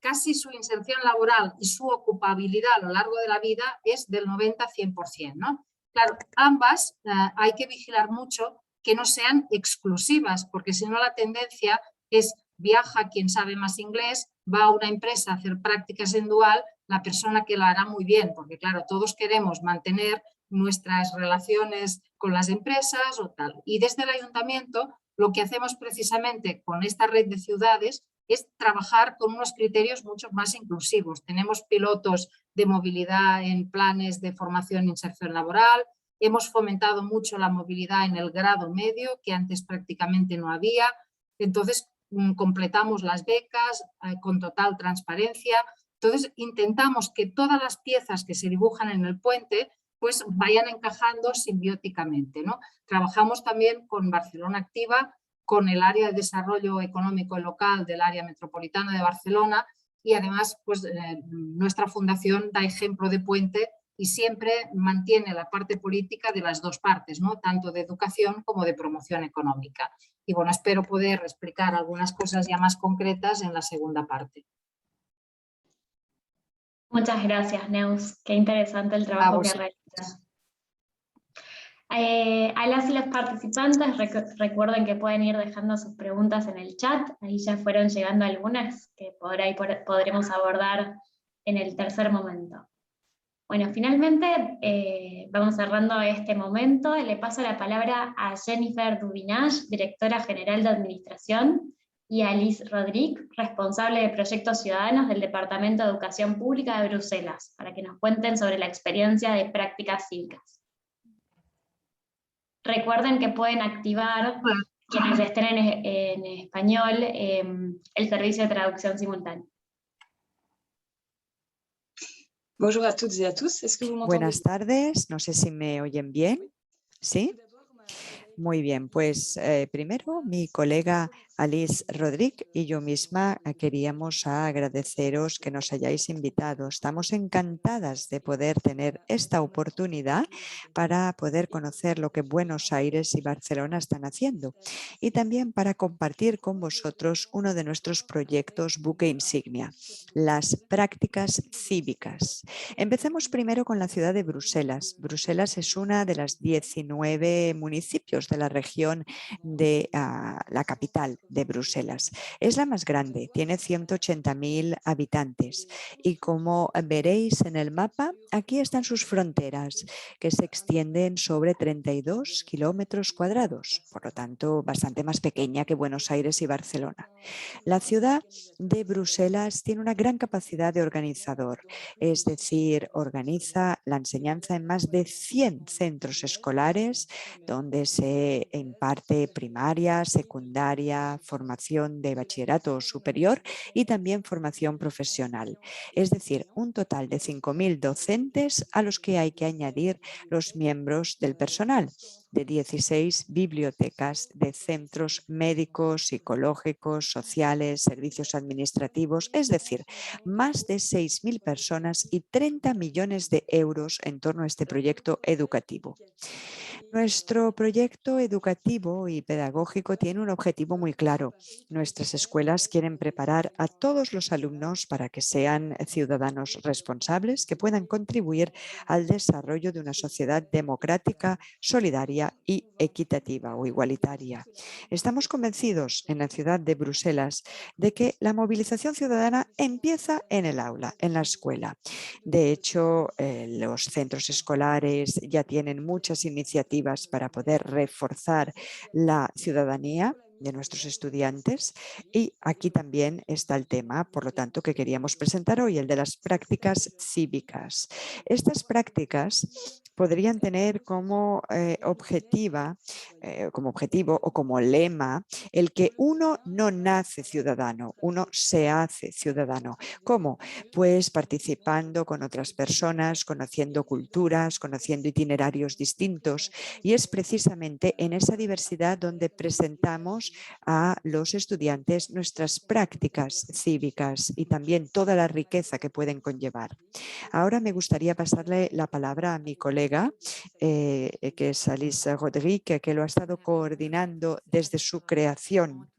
casi su inserción laboral y su ocupabilidad a lo largo de la vida es del 90-100%, ¿no? Claro, ambas hay que vigilar mucho que no sean exclusivas, porque si no la tendencia es viaja quien sabe más inglés, va a una empresa a hacer prácticas en dual, la persona que lo hará muy bien, porque claro, todos queremos mantener nuestras relaciones con las empresas o tal. Y desde el ayuntamiento lo que hacemos precisamente con esta red de ciudades es trabajar con unos criterios mucho más inclusivos. Tenemos pilotos de movilidad en planes de formación e inserción laboral, hemos fomentado mucho la movilidad en el grado medio, que antes prácticamente no había. Entonces, completamos las becas con total transparencia. Entonces, intentamos que todas las piezas que se dibujan en el puente pues vayan encajando simbióticamente, ¿no? Trabajamos también con Barcelona Activa, con el área de desarrollo económico local del área metropolitana de Barcelona y además pues, nuestra fundación da ejemplo de puente y siempre mantiene la parte política de las dos partes, ¿no?, tanto de educación como de promoción económica. Y bueno, espero poder explicar algunas cosas ya más concretas en la segunda parte. Muchas gracias, Neus. Qué interesante el trabajo que realizas. A las y los participantes recuerden que pueden ir dejando sus preguntas en el chat. Ahí ya fueron llegando algunas que por ahí podremos abordar en el tercer momento. Bueno, finalmente vamos cerrando este momento. Le paso la palabra a Jennifer Dubinage, directora general de Administración, y a Liz Rodríguez, responsable de Proyectos Ciudadanos del Departamento de Educación Pública de Bruselas, para que nos cuenten sobre la experiencia de prácticas cívicas. Recuerden que pueden activar, quienes estén en español, el servicio de traducción simultánea. Buenas tardes, no sé si me oyen bien. ¿Sí? Muy bien, pues primero mi colega Alice Rodríguez y yo misma queríamos agradeceros que nos hayáis invitado. Estamos encantadas de poder tener esta oportunidad para poder conocer lo que Buenos Aires y Barcelona están haciendo y también para compartir con vosotros uno de nuestros proyectos buque insignia, las prácticas cívicas. Empecemos primero con la ciudad de Bruselas. Bruselas es una de las 19 municipios de la región de la capital de Bruselas. Es la más grande, tiene 180.000 habitantes y como veréis en el mapa, aquí están sus fronteras que se extienden sobre 32 kilómetros cuadrados, por lo tanto bastante más pequeña que Buenos Aires y Barcelona. La ciudad de Bruselas tiene una gran capacidad de organizador, es decir, organiza la enseñanza en más de 100 centros escolares donde se imparte primaria, secundaria, formación de bachillerato superior y también formación profesional. Es decir, un total de 5.000 docentes a los que hay que añadir los miembros del personal de 16 bibliotecas de centros médicos, psicológicos, sociales, servicios administrativos, es decir, más de 6.000 personas y 30 millones de euros en torno a este proyecto educativo. Nuestro proyecto educativo y pedagógico tiene un objetivo muy claro. Nuestras escuelas quieren preparar a todos los alumnos para que sean ciudadanos responsables que puedan contribuir al desarrollo de una sociedad democrática, solidaria y equitativa o igualitaria. Estamos convencidos en la ciudad de Bruselas de que la movilización ciudadana empieza en el aula, en la escuela. De hecho, los centros escolares ya tienen muchas iniciativas para poder reforzar la ciudadanía de nuestros estudiantes, y aquí también está el tema, por lo tanto, que queríamos presentar hoy, el de las prácticas cívicas. Estas prácticas podrían tener como objetivo o como lema el que uno no nace ciudadano, uno se hace ciudadano. ¿Cómo? Pues participando con otras personas, conociendo culturas, conociendo itinerarios distintos, y es precisamente en esa diversidad donde presentamos a los estudiantes nuestras prácticas cívicas y también toda la riqueza que pueden conllevar. Ahora me gustaría pasarle la palabra a mi colega, que es Alice Rodríguez, que lo ha estado coordinando desde su creación.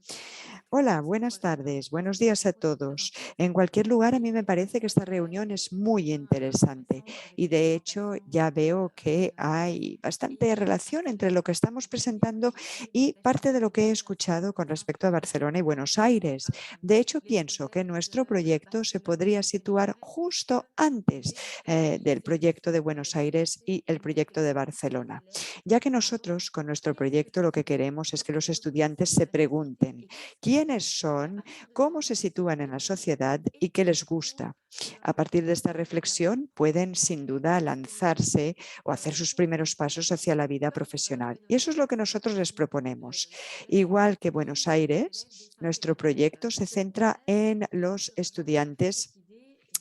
Hola, buenas tardes, buenos días a todos. En cualquier lugar, a mí me parece que esta reunión es muy interesante y de hecho ya veo que hay bastante relación entre lo que estamos presentando y parte de lo que he escuchado con respecto a Barcelona y Buenos Aires. De hecho, pienso que nuestro proyecto se podría situar justo antes del proyecto de Buenos Aires y el proyecto de Barcelona, ya que nosotros con nuestro proyecto lo que queremos es que los estudiantes se pregunten quiénes son, cómo se sitúan en la sociedad y qué les gusta. A partir de esta reflexión pueden sin duda lanzarse o hacer sus primeros pasos hacia la vida profesional. Y eso es lo que nosotros les proponemos. Igual que Buenos Aires, nuestro proyecto se centra en los estudiantes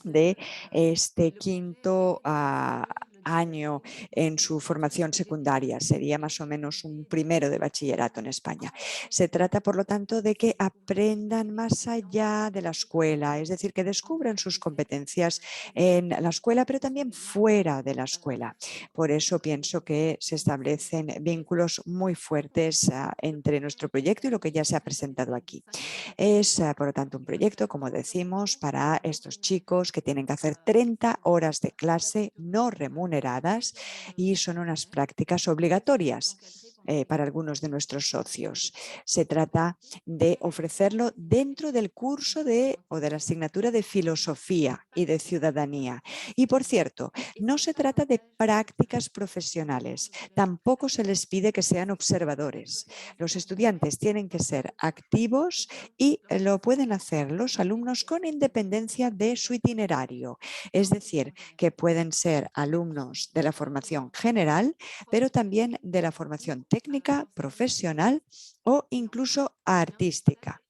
de este quinto año en su formación secundaria. Sería más o menos un primero de bachillerato en España. Se trata, por lo tanto, de que aprendan más allá de la escuela, es decir, que descubran sus competencias en la escuela, pero también fuera de la escuela. Por eso pienso que se establecen vínculos muy fuertes entre nuestro proyecto y lo que ya se ha presentado aquí. Es, por lo tanto, un proyecto, como decimos, para estos chicos que tienen que hacer 30 horas de clase no remuneradas y son unas prácticas obligatorias para algunos de nuestros socios. Se trata de ofrecerlo dentro del curso o de la asignatura de filosofía y de ciudadanía. Y, por cierto, no se trata de prácticas profesionales, tampoco se les pide que sean observadores. Los estudiantes tienen que ser activos y lo pueden hacer los alumnos con independencia de su itinerario. Es decir, que pueden ser alumnos de la formación general, pero también de la formación técnica, profesional o incluso artística.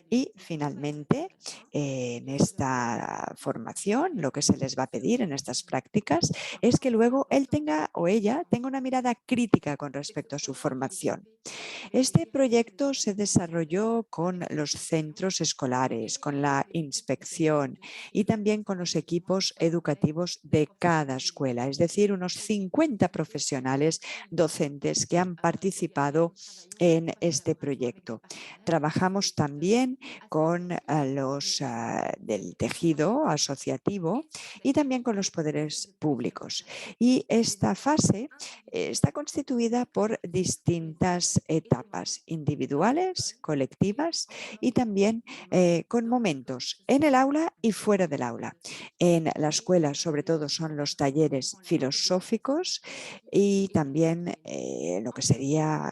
Y finalmente, en esta formación, lo que se les va a pedir en estas prácticas es que luego él tenga o ella tenga una mirada crítica con respecto a su formación. Este proyecto se desarrolló con los centros escolares, con la inspección y también con los equipos educativos de cada escuela, es decir, unos 50 profesionales docentes que han participado en este proyecto. Trabajamos también con los del tejido asociativo y también con los poderes públicos. Y esta fase está constituida por distintas etapas individuales, colectivas y también con momentos en el aula y fuera del aula. En la escuela sobre todo son los talleres filosóficos y también lo que sería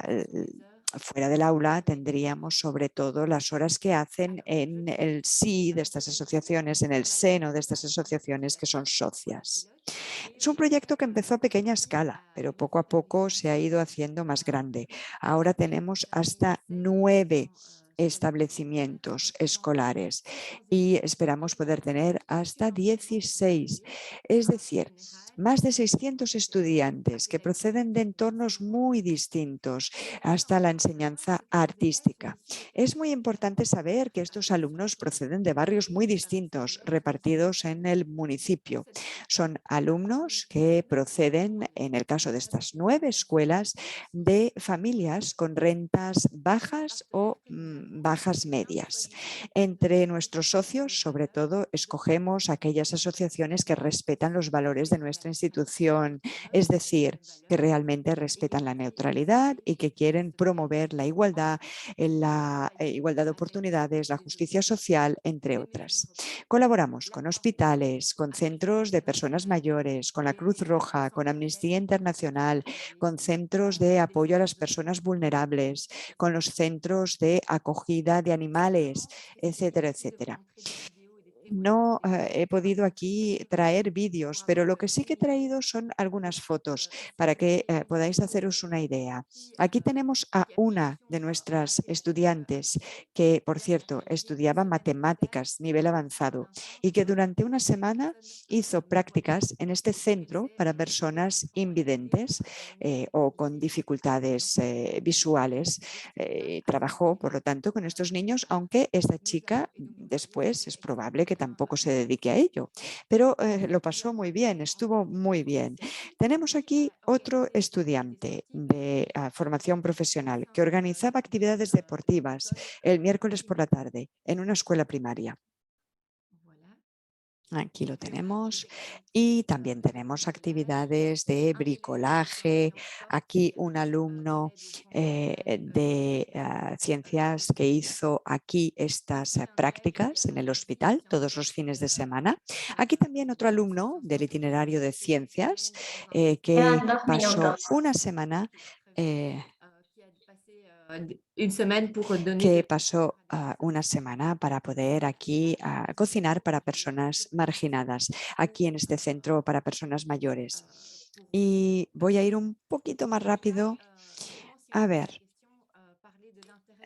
fuera del aula tendríamos sobre todo las horas que hacen en el sí de estas asociaciones, en el seno de estas asociaciones que son socias. Es un proyecto que empezó a pequeña escala, pero poco a poco se ha ido haciendo más grande. Ahora tenemos hasta 9 establecimientos escolares y esperamos poder tener hasta 16. Es decir, más de 600 estudiantes que proceden de entornos muy distintos hasta la enseñanza artística. Es muy importante saber que estos alumnos proceden de barrios muy distintos repartidos en el municipio. Son alumnos que proceden, en el caso de estas 9 escuelas, de familias con rentas bajas o bajas medias. Entre nuestros socios, sobre todo, escogemos aquellas asociaciones que respetan los valores de nuestra institución, es decir, que realmente respetan la neutralidad y que quieren promover la igualdad de oportunidades, la justicia social, entre otras. Colaboramos con hospitales, con centros de personas mayores, con la Cruz Roja, con Amnistía Internacional, con centros de apoyo a las personas vulnerables, con los centros de acogida de animales, etcétera, etcétera. No he podido aquí traer vídeos, pero lo que sí que he traído son algunas fotos para que podáis haceros una idea. Aquí tenemos a una de nuestras estudiantes que, por cierto, estudiaba matemáticas nivel avanzado y que durante una semana hizo prácticas en este centro para personas invidentes o con dificultades visuales. Trabajó, por lo tanto, con estos niños, aunque esta chica después es probable que tampoco se dedique a ello, pero lo pasó muy bien, estuvo muy bien. Tenemos aquí otro estudiante de formación profesional que organizaba actividades deportivas el miércoles por la tarde en una escuela primaria. Aquí lo tenemos. Y también tenemos actividades de bricolaje. Aquí un alumno de ciencias que hizo aquí estas prácticas en el hospital todos los fines de semana. Aquí también otro alumno del itinerario de ciencias que Quedan 2 pasó minutos. una semana para poder aquí cocinar para personas marginadas, aquí en este centro para personas mayores. Y voy a ir un poquito más rápido. A ver.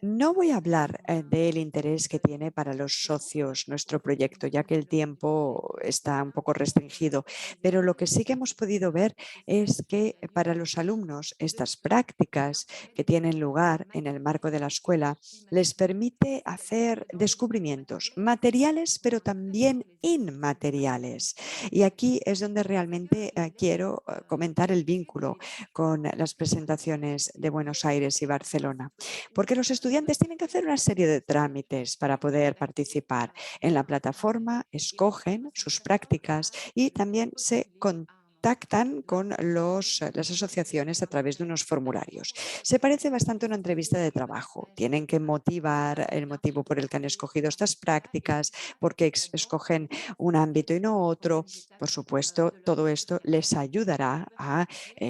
No voy a hablar del interés que tiene para los socios nuestro proyecto, ya que el tiempo está un poco restringido, pero lo que sí que hemos podido ver es que para los alumnos estas prácticas que tienen lugar en el marco de la escuela les permite hacer descubrimientos materiales, pero también inmateriales. Y aquí es donde realmente quiero comentar el vínculo con las presentaciones de Buenos Aires y Barcelona, porque los estudiantes tienen que hacer una serie de trámites para poder participar en la plataforma, escogen sus prácticas y también se contactan con las asociaciones a través de unos formularios. Se parece bastante a una entrevista de trabajo. Tienen que motivar el motivo por el que han escogido estas prácticas, por qué escogen un ámbito y no otro. Por supuesto, todo esto les ayudará a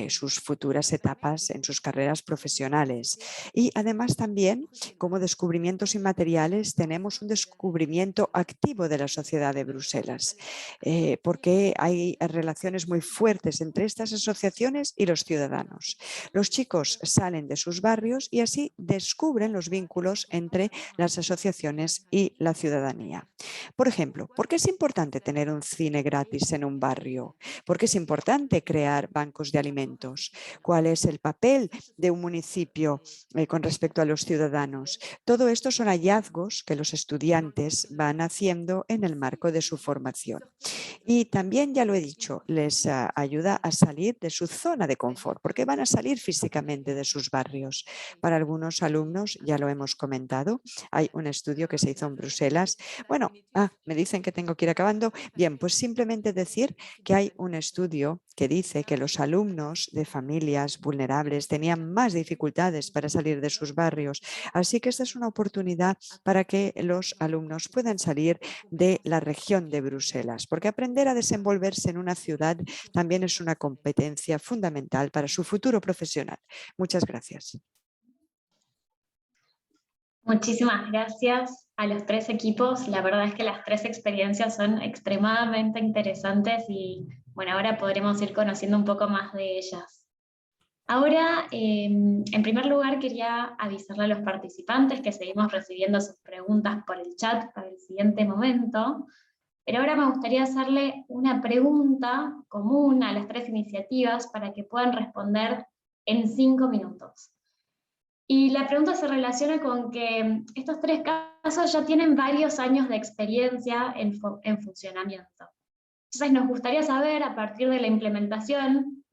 sus futuras etapas en sus carreras profesionales. Y además también, como descubrimientos inmateriales, tenemos un descubrimiento activo de la sociedad de Bruselas, porque hay relaciones muy fuertes entre estas asociaciones y los ciudadanos. Los chicos salen de sus barrios y así descubren los vínculos entre las asociaciones y la ciudadanía. Por ejemplo, ¿por qué es importante tener un cine gratis en un barrio? ¿Por qué es importante crear bancos de alimentos? ¿Cuál es el papel de un municipio con respecto a los ciudadanos? Todo esto son hallazgos que los estudiantes van haciendo en el marco de su formación. Y también, ya lo he dicho, les ayuda a salir de su zona de confort, porque van a salir físicamente de sus barrios. Para algunos alumnos, ya lo hemos comentado, hay un estudio que se hizo en Bruselas. Bueno, me dicen que tengo que ir acabando. Bien, pues simplemente decir que hay un estudio que dice que los alumnos de familias vulnerables tenían más dificultades para salir de sus barrios. Así que esta es una oportunidad para que los alumnos puedan salir de la región de Bruselas, porque aprender a desenvolverse en una ciudad también es una competencia fundamental para su futuro profesional. Muchas gracias. Muchísimas gracias a los 3 equipos. La verdad es que las 3 experiencias son extremadamente interesantes y bueno, ahora podremos ir conociendo un poco más de ellas. Ahora, en primer lugar, quería avisarle a los participantes que seguimos recibiendo sus preguntas por el chat para el siguiente momento, pero ahora me gustaría hacerle una pregunta común a las 3 iniciativas para que puedan responder en 5 minutos. Y la pregunta se relaciona con que estos 3 casos ya tienen varios años de experiencia en funcionamiento. Entonces nos gustaría saber, a partir de la implementación,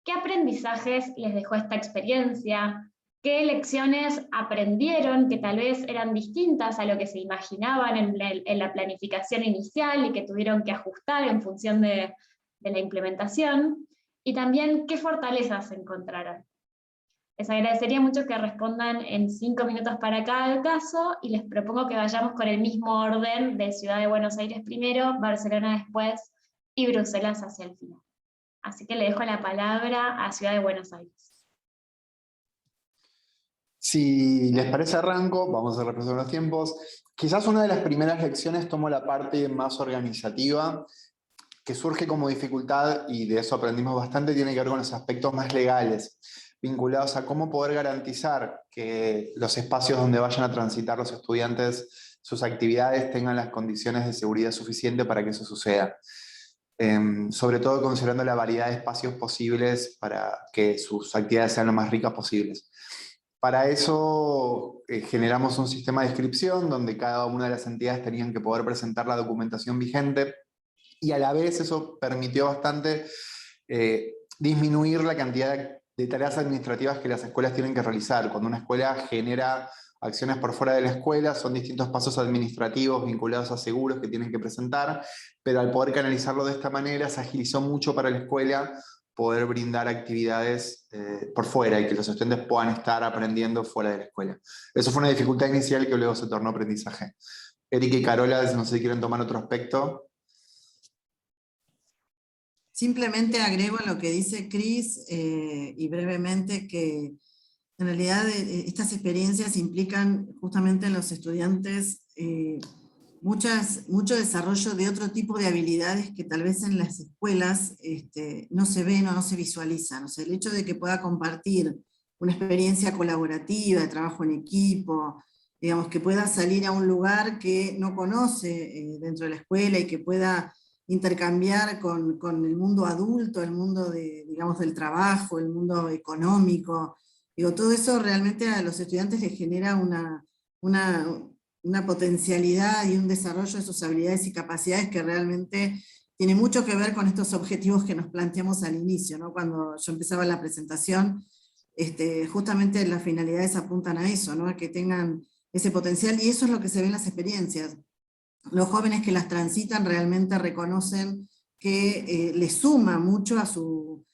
¿qué aprendizajes les dejó esta experiencia? qué lecciones aprendieron que tal vez eran distintas a lo que se imaginaban en la planificación inicial y que tuvieron que ajustar en función de la implementación, y también qué fortalezas encontraron. Les agradecería mucho que respondan en 5 minutos para cada caso, y les propongo que vayamos con el mismo orden de Ciudad de Buenos Aires primero, Barcelona después y Bruselas hacia el final. Así que le dejo la palabra a Ciudad de Buenos Aires. Si les parece, arranco, vamos a repasar los tiempos. Quizás una de las primeras lecciones tomo la parte más organizativa, que surge como dificultad, y de eso aprendimos bastante, tiene que ver con los aspectos más legales, vinculados a cómo poder garantizar que los espacios donde vayan a transitar los estudiantes sus actividades tengan las condiciones de seguridad suficientes para que eso suceda. Sobre todo considerando la variedad de espacios posibles para que sus actividades sean lo más ricas posibles. Para eso generamos un sistema de inscripción donde cada una de las entidades tenían que poder presentar la documentación vigente, y a la vez eso permitió bastante disminuir la cantidad de tareas administrativas que las escuelas tienen que realizar. Cuando una escuela genera acciones por fuera de la escuela, son distintos pasos administrativos vinculados a seguros que tienen que presentar, pero al poder canalizarlo de esta manera se agilizó mucho para la escuela poder brindar actividades por fuera y que los estudiantes puedan estar aprendiendo fuera de la escuela. Eso fue una dificultad inicial que luego se tornó aprendizaje. Erika y Carola, no sé si quieren tomar otro aspecto. Simplemente agrego lo que dice Cris, y brevemente, que en realidad estas experiencias implican justamente en los estudiantes mucho desarrollo de otro tipo de habilidades que tal vez en las escuelas no se ven o no se visualizan. O sea, el hecho de que pueda compartir una experiencia colaborativa, de trabajo en equipo, digamos, que pueda salir a un lugar que no conoce dentro de la escuela y que pueda intercambiar con el mundo adulto, el mundo digamos, del trabajo, el mundo económico. Digo, todo eso realmente a los estudiantes les genera una potencialidad y un desarrollo de sus habilidades y capacidades que realmente tiene mucho que ver con estos objetivos que nos planteamos al inicio, ¿no? Cuando yo empezaba la presentación, justamente las finalidades apuntan a eso, ¿no? A que tengan ese potencial, y eso es lo que se ve en las experiencias. Los jóvenes que las transitan realmente reconocen que les suma mucho a su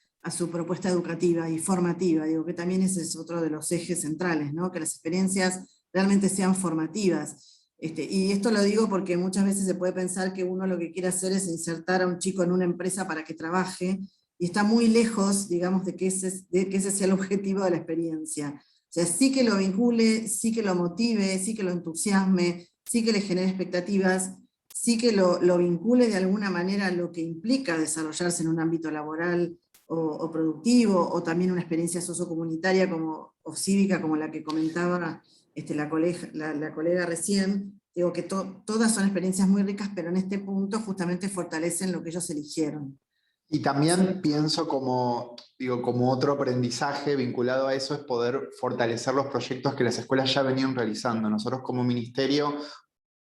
propuesta educativa y formativa. Digo que también ese es otro de los ejes centrales, ¿no? Que las experiencias realmente sean formativas. Y esto lo digo porque muchas veces se puede pensar que uno lo que quiere hacer es insertar a un chico en una empresa para que trabaje, y está muy lejos, digamos, de que ese sea el objetivo de la experiencia. O sea, sí que lo vincule, sí que lo motive, sí que lo entusiasme, sí que le genere expectativas, sí que lo vincule de alguna manera a lo que implica desarrollarse en un ámbito laboral o productivo, o también una experiencia sociocomunitaria o cívica como la que comentaba la colega recién. Digo que todas son experiencias muy ricas, pero en este punto justamente fortalecen lo que ellos eligieron. Y también pienso como otro aprendizaje vinculado a eso es poder fortalecer los proyectos que las escuelas ya venían realizando. Nosotros como ministerio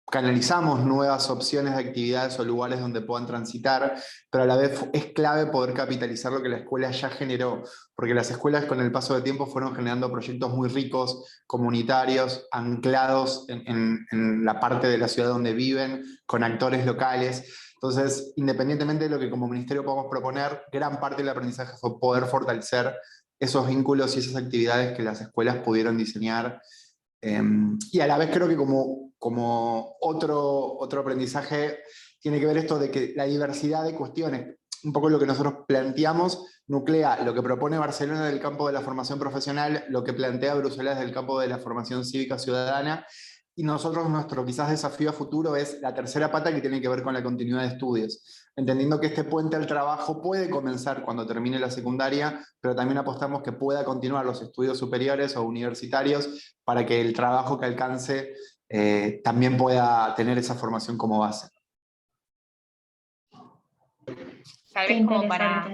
canalizamos nuevas opciones de actividades o lugares donde puedan transitar, pero a la vez es clave poder capitalizar lo que la escuela ya generó, porque las escuelas con el paso del tiempo fueron generando proyectos muy ricos, comunitarios, anclados en la parte de la ciudad donde viven, con actores locales. Entonces, independientemente de lo que como ministerio podamos proponer, gran parte del aprendizaje fue poder fortalecer esos vínculos y esas actividades que las escuelas pudieron diseñar. Y a la vez creo que como otro aprendizaje tiene que ver esto de que la diversidad de cuestiones, un poco lo que nosotros planteamos, nuclea lo que propone Barcelona del campo de la formación profesional, lo que plantea Bruselas del campo de la formación cívica ciudadana, y nosotros nuestro quizás desafío a futuro es la tercera pata, que tiene que ver con la continuidad de estudios, entendiendo que este puente al trabajo puede comenzar cuando termine la secundaria, pero también apostamos que pueda continuar los estudios superiores o universitarios para que el trabajo que alcance también pueda tener esa formación como base. Tal vez como para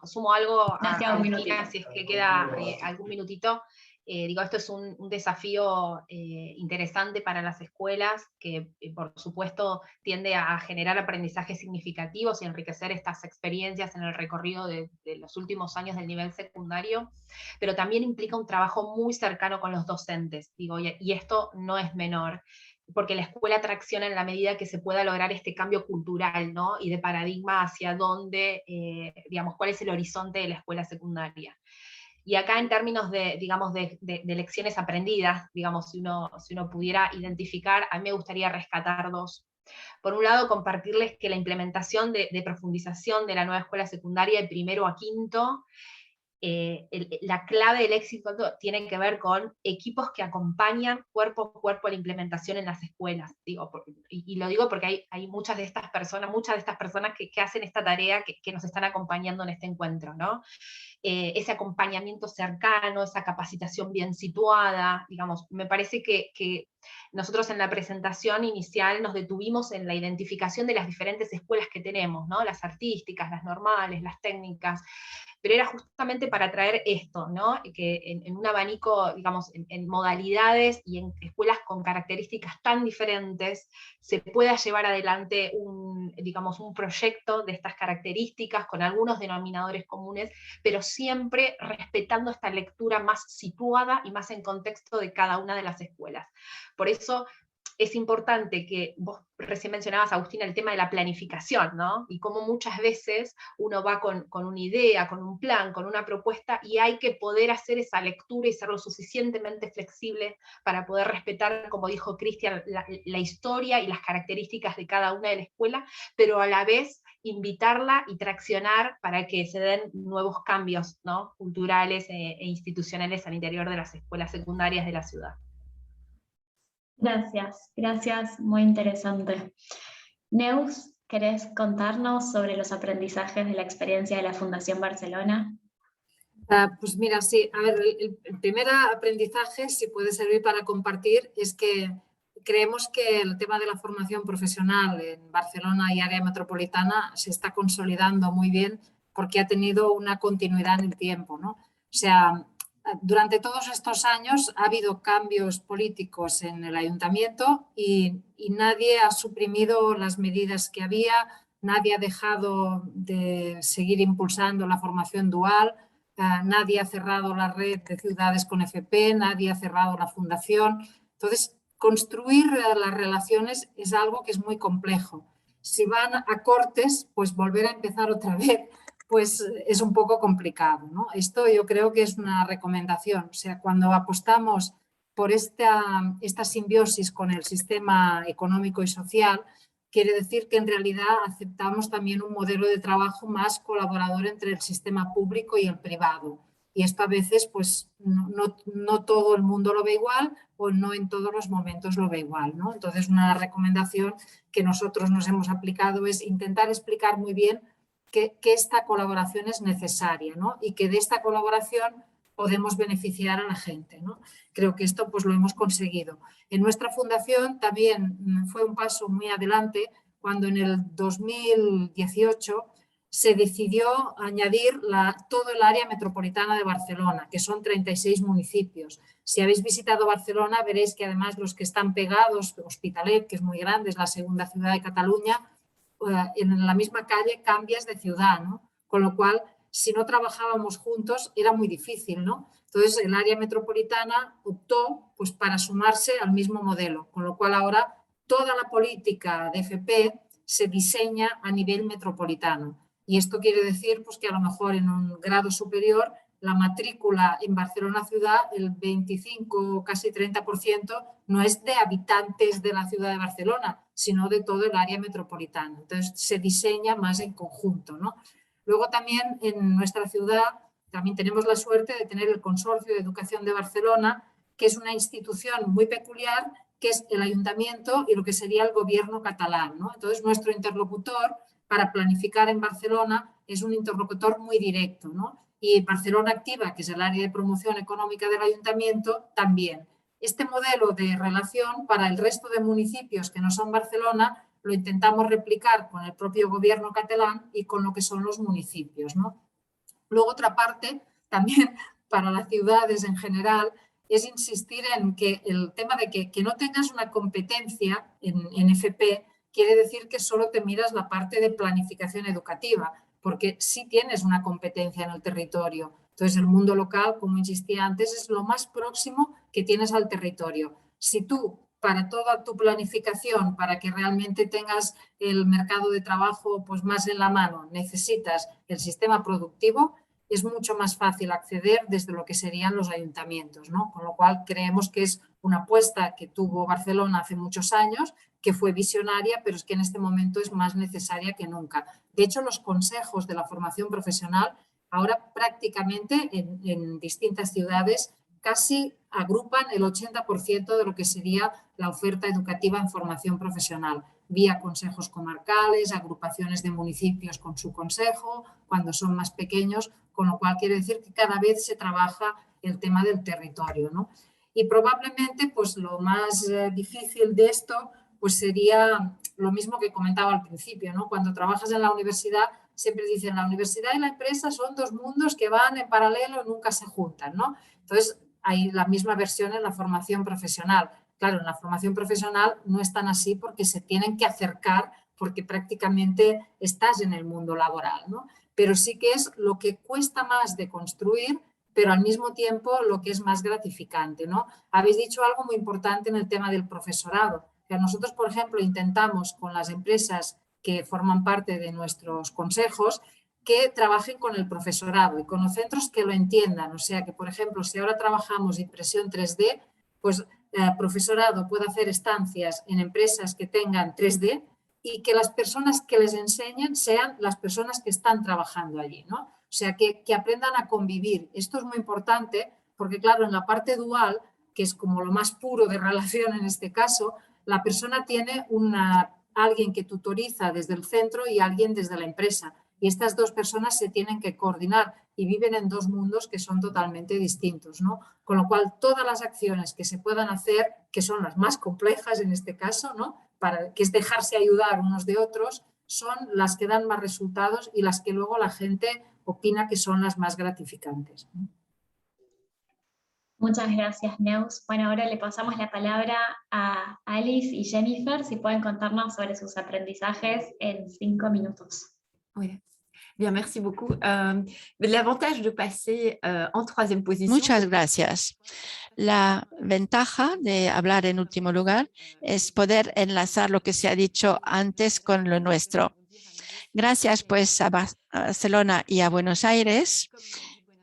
sumo algo a Cristina, si es que queda algún minutito. Digo, esto es un desafío interesante para las escuelas, que por supuesto tiende a generar aprendizajes significativos y enriquecer estas experiencias en el recorrido de los últimos años del nivel secundario, pero también implica un trabajo muy cercano con los docentes, digo, y esto no es menor, porque la escuela tracciona en la medida que se pueda lograr este cambio cultural, ¿no? Y de paradigma hacia dónde, digamos, cuál es el horizonte de la escuela secundaria. Y acá en términos de, digamos, de lecciones aprendidas, digamos, si uno pudiera identificar, a mí me gustaría rescatar dos. Por un lado, compartirles que la implementación de profundización de la nueva escuela secundaria de primero a quinto, la clave del éxito tiene que ver con equipos que acompañan cuerpo a cuerpo la implementación en las escuelas. Digo, y lo digo porque hay muchas de estas personas que hacen esta tarea que nos están acompañando en este encuentro, ¿no? Ese acompañamiento cercano, esa capacitación bien situada, digamos, me parece que nosotros en la presentación inicial nos detuvimos en la identificación de las diferentes escuelas que tenemos, ¿no? Las artísticas, las normales, las técnicas, pero era justamente para traer esto, ¿no? Que en un abanico, digamos, en modalidades y en escuelas con características tan diferentes, se pueda llevar adelante digamos, un proyecto de estas características con algunos denominadores comunes, pero siempre respetando esta lectura más situada y más en contexto de cada una de las escuelas. Por eso es importante que, vos recién mencionabas, Agustina, el tema de la planificación, ¿no? Y cómo muchas veces uno va con una idea, con un plan, con una propuesta, y hay que poder hacer esa lectura y ser lo suficientemente flexible para poder respetar, como dijo Cristian, la historia y las características de cada una de la escuela, pero a la vez invitarla y traccionar para que se den nuevos cambios, ¿no? Culturales e institucionales al interior de las escuelas secundarias de la ciudad. Gracias, muy interesante. Neus, ¿querés contarnos sobre los aprendizajes de la experiencia de la Fundación Barcelona? Pues mira, sí, a ver, el primer aprendizaje, si puede servir para compartir, es que creemos que el tema de la formación profesional en Barcelona y área metropolitana se está consolidando muy bien porque ha tenido una continuidad en el tiempo, ¿no? O sea, durante todos estos años ha habido cambios políticos en el ayuntamiento y nadie ha suprimido las medidas que había, nadie ha dejado de seguir impulsando la formación dual, nadie ha cerrado la red de ciudades con FP, nadie ha cerrado la fundación. Entonces, construir las relaciones es algo que es muy complejo. Si van a cortes, pues volver a empezar otra vez pues es un poco complicado, ¿no? Esto yo creo que es una recomendación. O sea, cuando apostamos por esta simbiosis con el sistema económico y social, quiere decir que en realidad aceptamos también un modelo de trabajo más colaborador entre el sistema público y el privado. Y esto a veces pues no todo el mundo lo ve igual o no en todos los momentos lo ve igual, ¿no? Entonces una recomendación que nosotros nos hemos aplicado es intentar explicar muy bien que esta colaboración es necesaria, ¿no? Y que de esta colaboración podemos beneficiar a la gente, ¿no? Creo que esto pues lo hemos conseguido. En nuestra fundación también fue un paso muy adelante cuando en el 2018 se decidió añadir todo el área metropolitana de Barcelona, que son 36 municipios. Si habéis visitado Barcelona veréis que además los que están pegados, Hospitalet, que es muy grande, es la segunda ciudad de Cataluña, en la misma calle cambias de ciudad, ¿no? Con lo cual, si no trabajábamos juntos, era muy difícil, ¿no? Entonces, el área metropolitana optó pues, para sumarse al mismo modelo, con lo cual ahora toda la política de FP se diseña a nivel metropolitano. Y esto quiere decir pues, que a lo mejor en un grado superior la matrícula en Barcelona ciudad, el 25, casi 30%, no es de habitantes de la ciudad de Barcelona, sino de todo el área metropolitana. Entonces se diseña más en conjunto, ¿no? Luego también en nuestra ciudad también tenemos la suerte de tener el Consorcio de Educación de Barcelona, que es una institución muy peculiar, que es el ayuntamiento y lo que sería el gobierno catalán, ¿no? Entonces nuestro interlocutor para planificar en Barcelona es un interlocutor muy directo, ¿no? Y Barcelona Activa, que es el área de promoción económica del ayuntamiento, también. Este modelo de relación para el resto de municipios que no son Barcelona lo intentamos replicar con el propio gobierno catalán y con lo que son los municipios, ¿no? Luego otra parte, también para las ciudades en general, es insistir en que el tema de que no tengas una competencia en FP quiere decir que solo te miras la parte de planificación educativa, porque sí tienes una competencia en el territorio. Entonces, el mundo local, como insistía antes, es lo más próximo que tienes al territorio. Si tú, para toda tu planificación, para que realmente tengas el mercado de trabajo pues, más en la mano, necesitas el sistema productivo, es mucho más fácil acceder desde lo que serían los ayuntamientos, ¿no? Con lo cual creemos que es una apuesta que tuvo Barcelona hace muchos años, que fue visionaria, pero es que en este momento es más necesaria que nunca. De hecho, los consejos de la formación profesional ahora prácticamente en distintas ciudades casi agrupan el 80% de lo que sería la oferta educativa en formación profesional, vía consejos comarcales, agrupaciones de municipios con su consejo, cuando son más pequeños, con lo cual quiere decir que cada vez se trabaja el tema del territorio, ¿no? Y probablemente pues, lo más difícil de esto pues, sería lo mismo que comentaba al principio, ¿no? Cuando trabajas en la universidad, siempre dicen la universidad y la empresa son dos mundos que van en paralelo y nunca se juntan, ¿no? Entonces, hay la misma versión en la formación profesional. Claro, en la formación profesional no es tan así porque se tienen que acercar porque prácticamente estás en el mundo laboral, ¿no? Pero sí que es lo que cuesta más de construir, pero al mismo tiempo lo que es más gratificante, ¿no? Habéis dicho algo muy importante en el tema del profesorado. Que nosotros, por ejemplo, intentamos con las empresas que forman parte de nuestros consejos que trabajen con el profesorado y con los centros que lo entiendan. O sea que, por ejemplo, si ahora trabajamos impresión 3D, pues el profesorado puede hacer estancias en empresas que tengan 3D y que las personas que les enseñen sean las personas que están trabajando allí, ¿no? O sea, que aprendan a convivir. Esto es muy importante porque, claro, en la parte dual, que es como lo más puro de relación en este caso, la persona tiene alguien que tutoriza desde el centro y alguien desde la empresa. Y estas dos personas se tienen que coordinar y viven en dos mundos que son totalmente distintos, ¿no? Con lo cual, todas las acciones que se puedan hacer, que son las más complejas en este caso, ¿no? Que es dejarse ayudar unos de otros, son las que dan más resultados y las que luego la gente opina que son las más gratificantes, ¿no? Muchas gracias, Neus. Bueno, ahora le pasamos la palabra a Alice y Jennifer, si pueden contarnos sobre sus aprendizajes en 5 minutos. Oui. Bien, merci beaucoup. L'avantage de passer en troisième position. Muchas gracias. La ventaja de hablar en último lugar es poder enlazar lo que se ha dicho antes con lo nuestro. Gracias pues a Barcelona y a Buenos Aires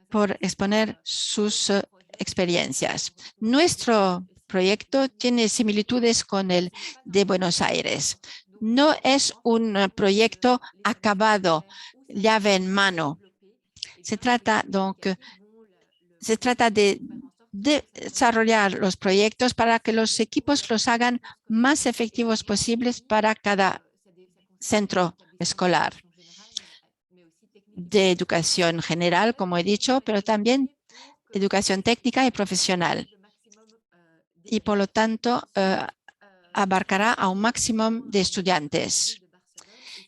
por exponer sus experiencias. Nuestro proyecto tiene similitudes con el de Buenos Aires. No es un proyecto acabado, llave en mano. Se trata de desarrollar los proyectos para que los equipos los hagan más efectivos posibles para cada centro escolar. De educación general, como he dicho, pero también educación técnica y profesional. Y por lo tanto, abarcará a un máximo de estudiantes.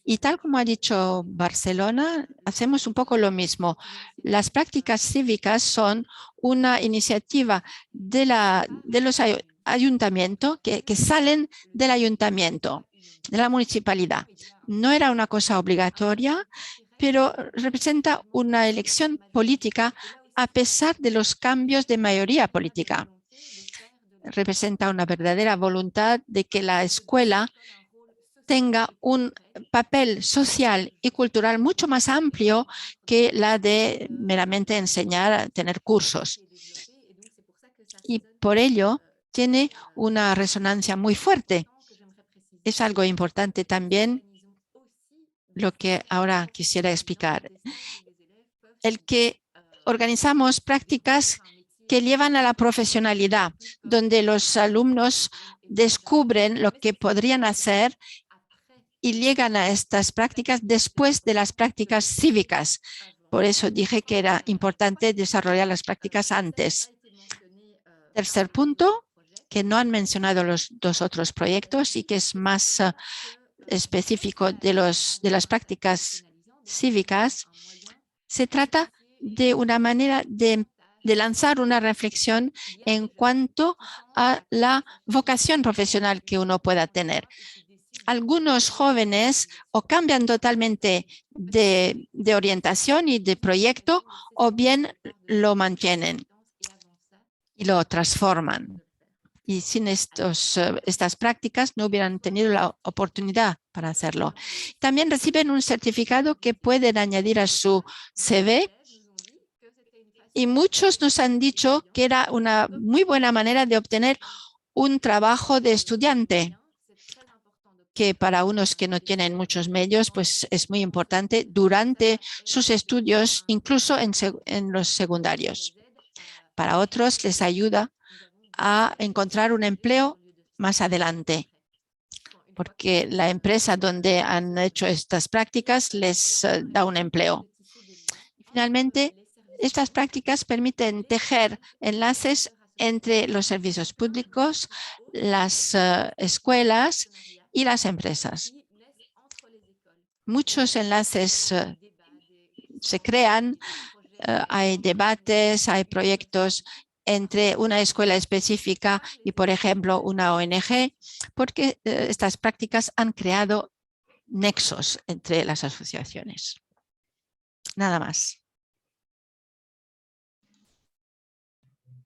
Y tal como ha dicho Barcelona, hacemos un poco lo mismo. Las prácticas cívicas son una iniciativa de los ayuntamientos que salen del ayuntamiento, de la municipalidad. No era una cosa obligatoria, pero representa una elección política a pesar de los cambios de mayoría política. Representa una verdadera voluntad de que la escuela tenga un papel social y cultural mucho más amplio que la de meramente enseñar a tener cursos. Y por ello tiene una resonancia muy fuerte. Es algo importante también lo que ahora quisiera explicar. El que organizamos prácticas que llevan a la profesionalidad, donde los alumnos descubren lo que podrían hacer y llegan a estas prácticas después de las prácticas cívicas. Por eso dije que era importante desarrollar las prácticas antes. Tercer punto, que no han mencionado los dos otros proyectos y que es más específico de las prácticas cívicas, se trata de una manera de de lanzar una reflexión en cuanto a la vocación profesional que uno pueda tener. Algunos jóvenes o cambian totalmente de orientación y de proyecto, o bien lo mantienen y lo transforman. Y sin estas prácticas no hubieran tenido la oportunidad para hacerlo. También reciben un certificado que pueden añadir a su CV. Y muchos nos han dicho que era una muy buena manera de obtener un trabajo de estudiante, que para unos que no tienen muchos medios, pues es muy importante durante sus estudios, incluso en los secundarios. Para otros les ayuda a encontrar un empleo más adelante, porque la empresa donde han hecho estas prácticas les da un empleo. Finalmente, estas prácticas permiten tejer enlaces entre los servicios públicos, las escuelas y las empresas. Muchos enlaces se crean, hay debates, hay proyectos entre una escuela específica y, por ejemplo, una ONG, porque estas prácticas han creado nexos entre las asociaciones. Nada más.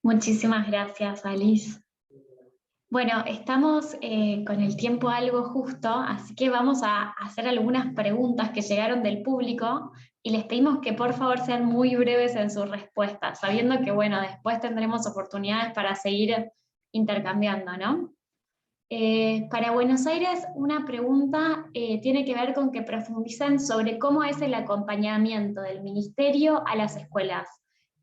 Muchísimas gracias, Alice. Bueno, estamos con el tiempo algo justo, así que vamos a hacer algunas preguntas que llegaron del público y les pedimos que por favor sean muy breves en sus respuestas, sabiendo que bueno, después tendremos oportunidades para seguir intercambiando, ¿no? Para Buenos Aires, una pregunta tiene que ver con que profundicen sobre cómo es el acompañamiento del ministerio a las escuelas.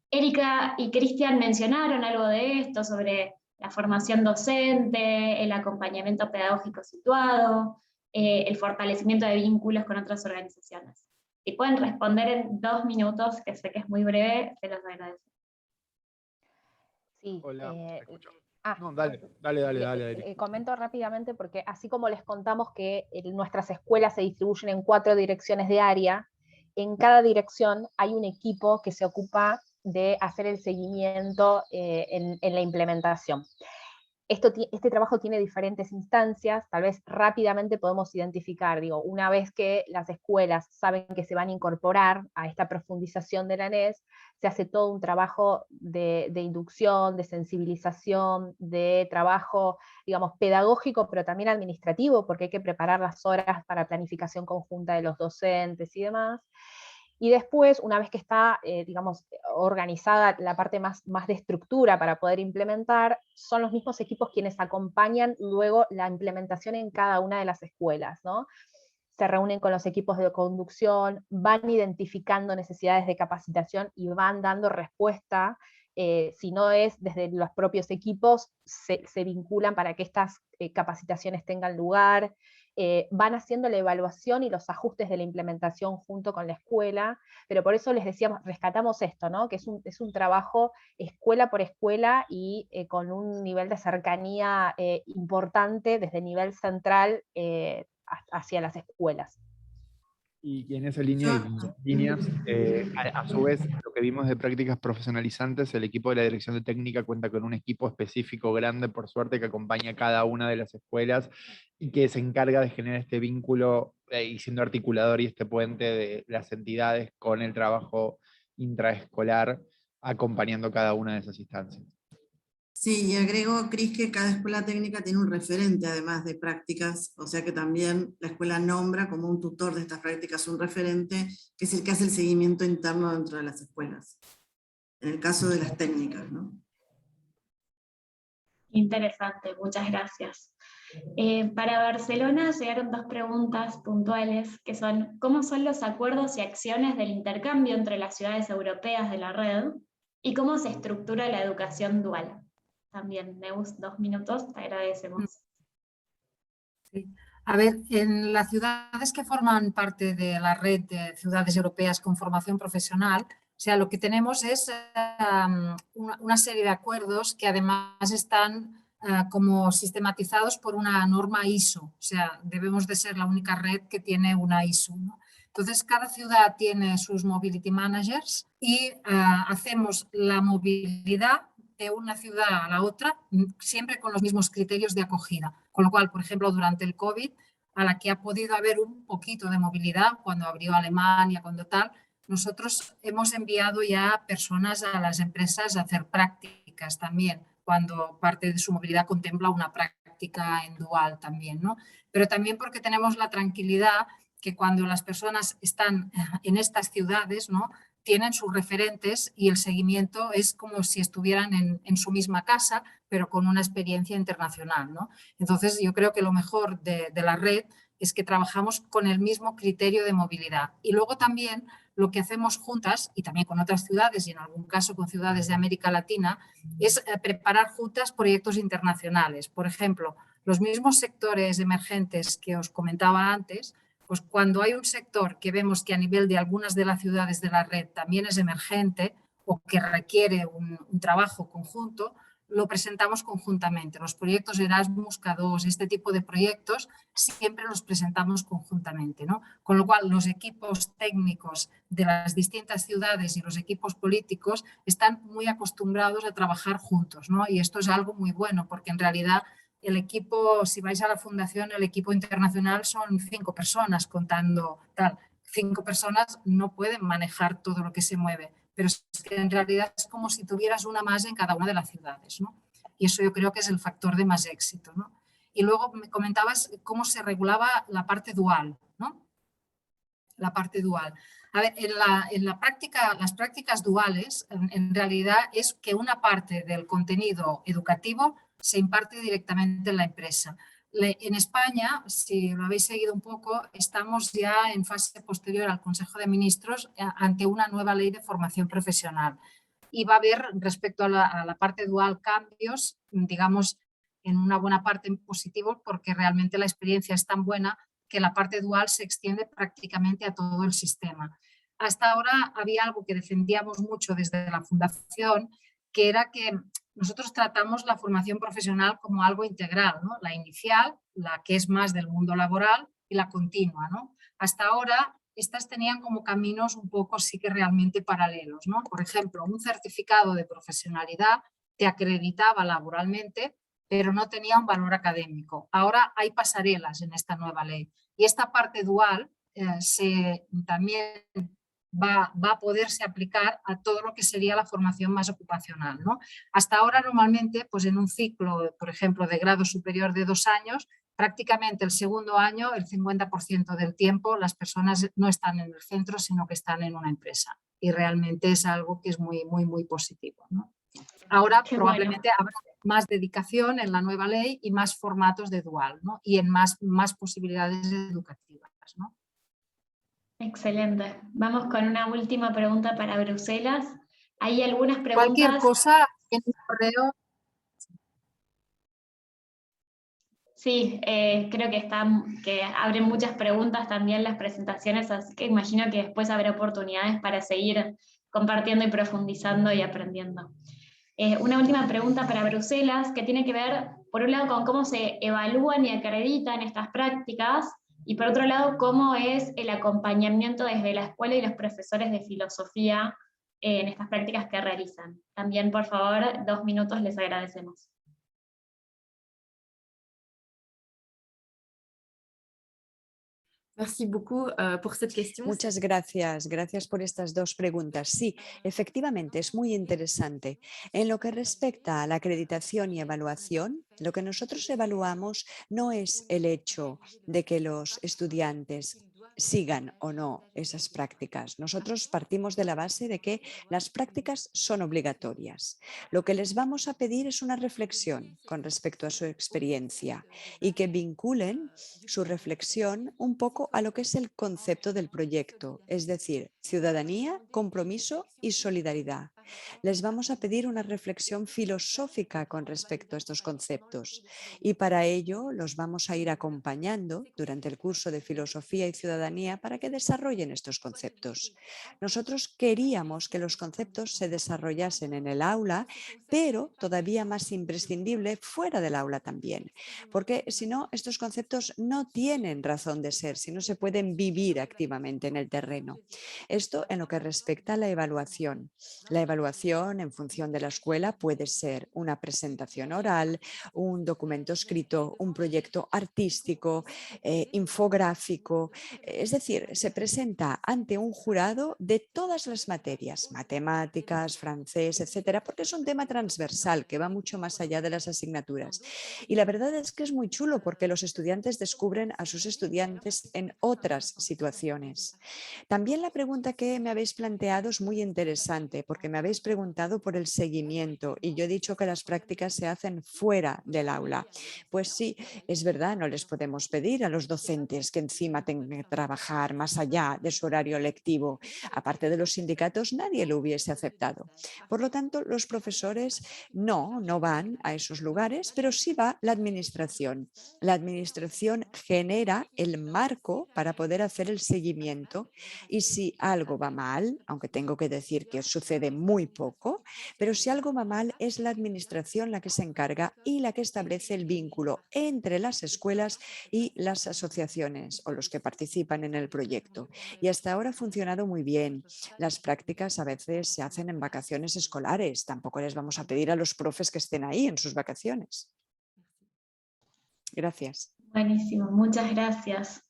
Erika y Cristian mencionaron algo de esto, sobre la formación docente, el acompañamiento pedagógico situado, el fortalecimiento de vínculos con otras organizaciones. Si pueden responder en 2 minutos, que sé que es muy breve, se los agradezco. Sí. Hola, ¿me escucho? No, dale. Comento rápidamente porque así como les contamos que nuestras escuelas se distribuyen en 4 direcciones de área, en cada dirección hay un equipo que se ocupa de hacer el seguimiento en la implementación. Este trabajo tiene diferentes instancias, tal vez rápidamente podemos identificar, una vez que las escuelas saben que se van a incorporar a esta profundización de la NES, se hace todo un trabajo de inducción, de sensibilización, de trabajo, pedagógico, pero también administrativo, porque hay que preparar las horas para planificación conjunta de los docentes y demás. Y después, una vez que está, organizada la parte más de estructura para poder implementar, son los mismos equipos quienes acompañan luego la implementación en cada una de las escuelas, ¿no? Se reúnen con los equipos de conducción, van identificando necesidades de capacitación y van dando respuesta. Si no es desde los propios equipos, se vinculan para que estas capacitaciones tengan lugar. Van haciendo la evaluación y los ajustes de la implementación junto con la escuela, pero por eso les decíamos, rescatamos esto, ¿no? Que es un trabajo escuela por escuela y con un nivel de cercanía importante desde el nivel central hacia las escuelas. Y en esa línea, a su vez, lo que vimos de prácticas profesionalizantes, el equipo de la Dirección de Técnica cuenta con un equipo específico grande, por suerte, que acompaña a cada una de las escuelas y que se encarga de generar este vínculo y siendo articulador y este puente de las entidades con el trabajo intraescolar, acompañando cada una de esas instancias. Sí, y agrego, Cris, que cada escuela técnica tiene un referente además de prácticas, o sea que también la escuela nombra como un tutor de estas prácticas un referente, que es el que hace el seguimiento interno dentro de las escuelas, en el caso de las técnicas, ¿no? Interesante, muchas gracias. Para Barcelona llegaron 2 preguntas puntuales, que son, ¿cómo son los acuerdos y acciones del intercambio entre las ciudades europeas de la red? ¿Y cómo se estructura la educación dual? También, Neus, 2 minutos, te agradecemos. Sí. A ver, en las ciudades que forman parte de la red de ciudades europeas con formación profesional, o sea, lo que tenemos es una serie de acuerdos que además están como sistematizados por una norma ISO, o sea, debemos de ser la única red que tiene una ISO, ¿no? Entonces, cada ciudad tiene sus mobility managers y hacemos la movilidad de una ciudad a la otra siempre con los mismos criterios de acogida. Con lo cual, por ejemplo, durante el COVID, a la que ha podido haber un poquito de movilidad, cuando abrió Alemania, cuando tal, nosotros hemos enviado ya personas a las empresas a hacer prácticas también, cuando parte de su movilidad contempla una práctica en dual también, ¿no? Pero también porque tenemos la tranquilidad que cuando las personas están en estas ciudades, ¿no?, tienen sus referentes y el seguimiento es como si estuvieran en su misma casa, pero con una experiencia internacional, ¿no? Entonces, yo creo que lo mejor de la red es que trabajamos con el mismo criterio de movilidad. Y luego también lo que hacemos juntas, y también con otras ciudades, y en algún caso con ciudades de América Latina, es preparar juntas proyectos internacionales. Por ejemplo, los mismos sectores emergentes que os comentaba antes, pues cuando hay un sector que vemos que a nivel de algunas de las ciudades de la red también es emergente o que requiere un trabajo conjunto, lo presentamos conjuntamente. Los proyectos Erasmus, K2, este tipo de proyectos siempre los presentamos conjuntamente, ¿no? Con lo cual, los equipos técnicos de las distintas ciudades y los equipos políticos están muy acostumbrados a trabajar juntos, ¿no? Y esto es algo muy bueno porque en realidad el equipo, si vais a la fundación, el equipo internacional son 5 personas contando tal. 5 personas no pueden manejar todo lo que se mueve, pero es que en realidad es como si tuvieras una más en cada una de las ciudades, ¿no? Y eso yo creo que es el factor de más éxito, ¿no? Y luego me comentabas cómo se regulaba la parte dual, ¿no? La parte dual. A ver, en la práctica, las prácticas duales, en realidad es que una parte del contenido educativo se imparte directamente en la empresa. En España, si lo habéis seguido un poco, estamos ya en fase posterior al Consejo de Ministros ante una nueva ley de formación profesional. Y va a haber, respecto a la parte dual, cambios, digamos, en una buena parte en positivo, porque realmente la experiencia es tan buena que la parte dual se extiende prácticamente a todo el sistema. Hasta ahora había algo que defendíamos mucho desde la Fundación, que era que nosotros tratamos la formación profesional como algo integral, ¿no? La inicial, la que es más del mundo laboral, y la continua, ¿no? Hasta ahora estas tenían como caminos un poco sí que realmente paralelos, ¿no? Por ejemplo, un certificado de profesionalidad te acreditaba laboralmente, pero no tenía un valor académico. Ahora hay pasarelas en esta nueva ley y esta parte dual también va a poderse aplicar a todo lo que sería la formación más ocupacional, ¿no? Hasta ahora normalmente, pues en un ciclo, por ejemplo, de grado superior de 2 años, prácticamente el segundo año, el 50% del tiempo, las personas no están en el centro, sino que están en una empresa. Y realmente es algo que es muy, muy, muy positivo, ¿no? Ahora probablemente habrá más dedicación en la nueva ley y más formatos de dual, ¿no? Y en más posibilidades educativas, ¿no? Excelente. Vamos con una última pregunta para Bruselas. Hay algunas preguntas. Cualquier cosa en el correo. Sí, creo que abren muchas preguntas también las presentaciones, así que imagino que después habrá oportunidades para seguir compartiendo y profundizando y aprendiendo. Una última pregunta para Bruselas, que tiene que ver, por un lado, con cómo se evalúan y acreditan estas prácticas, y por otro lado, cómo es el acompañamiento desde la escuela y los profesores de filosofía en estas prácticas que realizan. También, por favor, 2 minutos les agradecemos. Merci beaucoup pour cette question. Muchas gracias. Gracias por estas 2 preguntas. Sí, efectivamente, es muy interesante. En lo que respecta a la acreditación y evaluación, lo que nosotros evaluamos no es el hecho de que los estudiantes sigan o no esas prácticas. Nosotros partimos de la base de que las prácticas son obligatorias. Lo que les vamos a pedir es una reflexión con respecto a su experiencia y que vinculen su reflexión un poco a lo que es el concepto del proyecto, es decir, ciudadanía, compromiso y solidaridad. les vamos a pedir una reflexión filosófica con respecto a estos conceptos y para ello los vamos a ir acompañando durante el curso de Filosofía y Ciudadanía para que desarrollen estos conceptos. Nosotros queríamos que los conceptos se desarrollasen en el aula, pero todavía más imprescindible fuera del aula también, porque si no, estos conceptos no tienen razón de ser, si no se pueden vivir activamente en el terreno. Esto en lo que respecta a la evaluación. La evaluación en función de la escuela puede ser una presentación oral, un documento escrito, un proyecto artístico, infográfico. Es decir, se presenta ante un jurado de todas las materias, matemáticas, francés, etcétera, porque es un tema transversal que va mucho más allá de las asignaturas. Y la verdad es que es muy chulo porque los estudiantes descubren a sus estudiantes en otras situaciones. También la pregunta que me habéis planteado es muy interesante porque me habéis preguntado por el seguimiento y yo he dicho que las prácticas se hacen fuera del aula. Pues sí, es verdad, no les podemos pedir a los docentes que encima tengan que trabajar más allá de su horario lectivo. Aparte de los sindicatos, nadie lo hubiese aceptado. Por lo tanto, los profesores no van a esos lugares, pero sí va la administración. La administración genera el marco para poder hacer el seguimiento y si algo va mal, aunque tengo que decir que sucede muy poco, pero si algo va mal es la administración la que se encarga y la que establece el vínculo entre las escuelas y las asociaciones o los que participan en el proyecto. Y hasta ahora ha funcionado muy bien. Las prácticas a veces se hacen en vacaciones escolares. Tampoco les vamos a pedir a los profes que estén ahí en sus vacaciones. Gracias. Buenísimo, muchas gracias.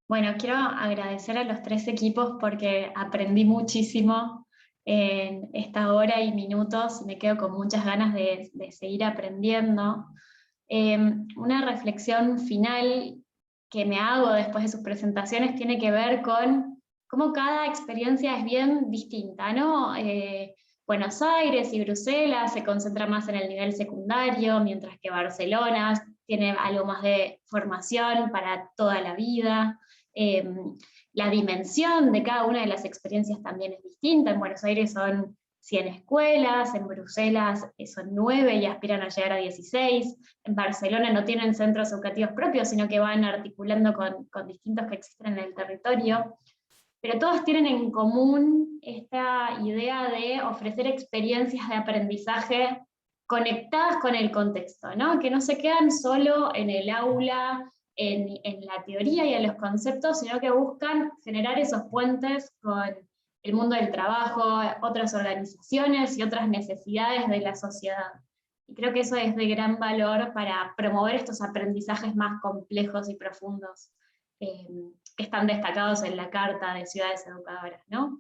Bueno, quiero agradecer a los 3 equipos porque aprendí muchísimo en esta hora y minutos. Me quedo con muchas ganas de seguir aprendiendo. Una reflexión final que me hago después de sus presentaciones tiene que ver con cómo cada experiencia es bien distinta, ¿no? Buenos Aires y Bruselas se concentran más en el nivel secundario, mientras que Barcelona tiene algo más de formación para toda la vida. La dimensión de cada una de las experiencias también es distinta. En Buenos Aires son 100 escuelas, en Bruselas son 9 y aspiran a llegar a 16. En Barcelona no tienen centros educativos propios, sino que van articulando con distintos que existen en el territorio. Pero todos tienen en común esta idea de ofrecer experiencias de aprendizaje conectadas con el contexto, ¿no? Que no se quedan solo en el aula, en la teoría y en los conceptos, sino que buscan generar esos puentes con el mundo del trabajo, otras organizaciones y otras necesidades de la sociedad. Y creo que eso es de gran valor para promover estos aprendizajes más complejos y profundos que están destacados en la Carta de Ciudades Educadoras, ¿no?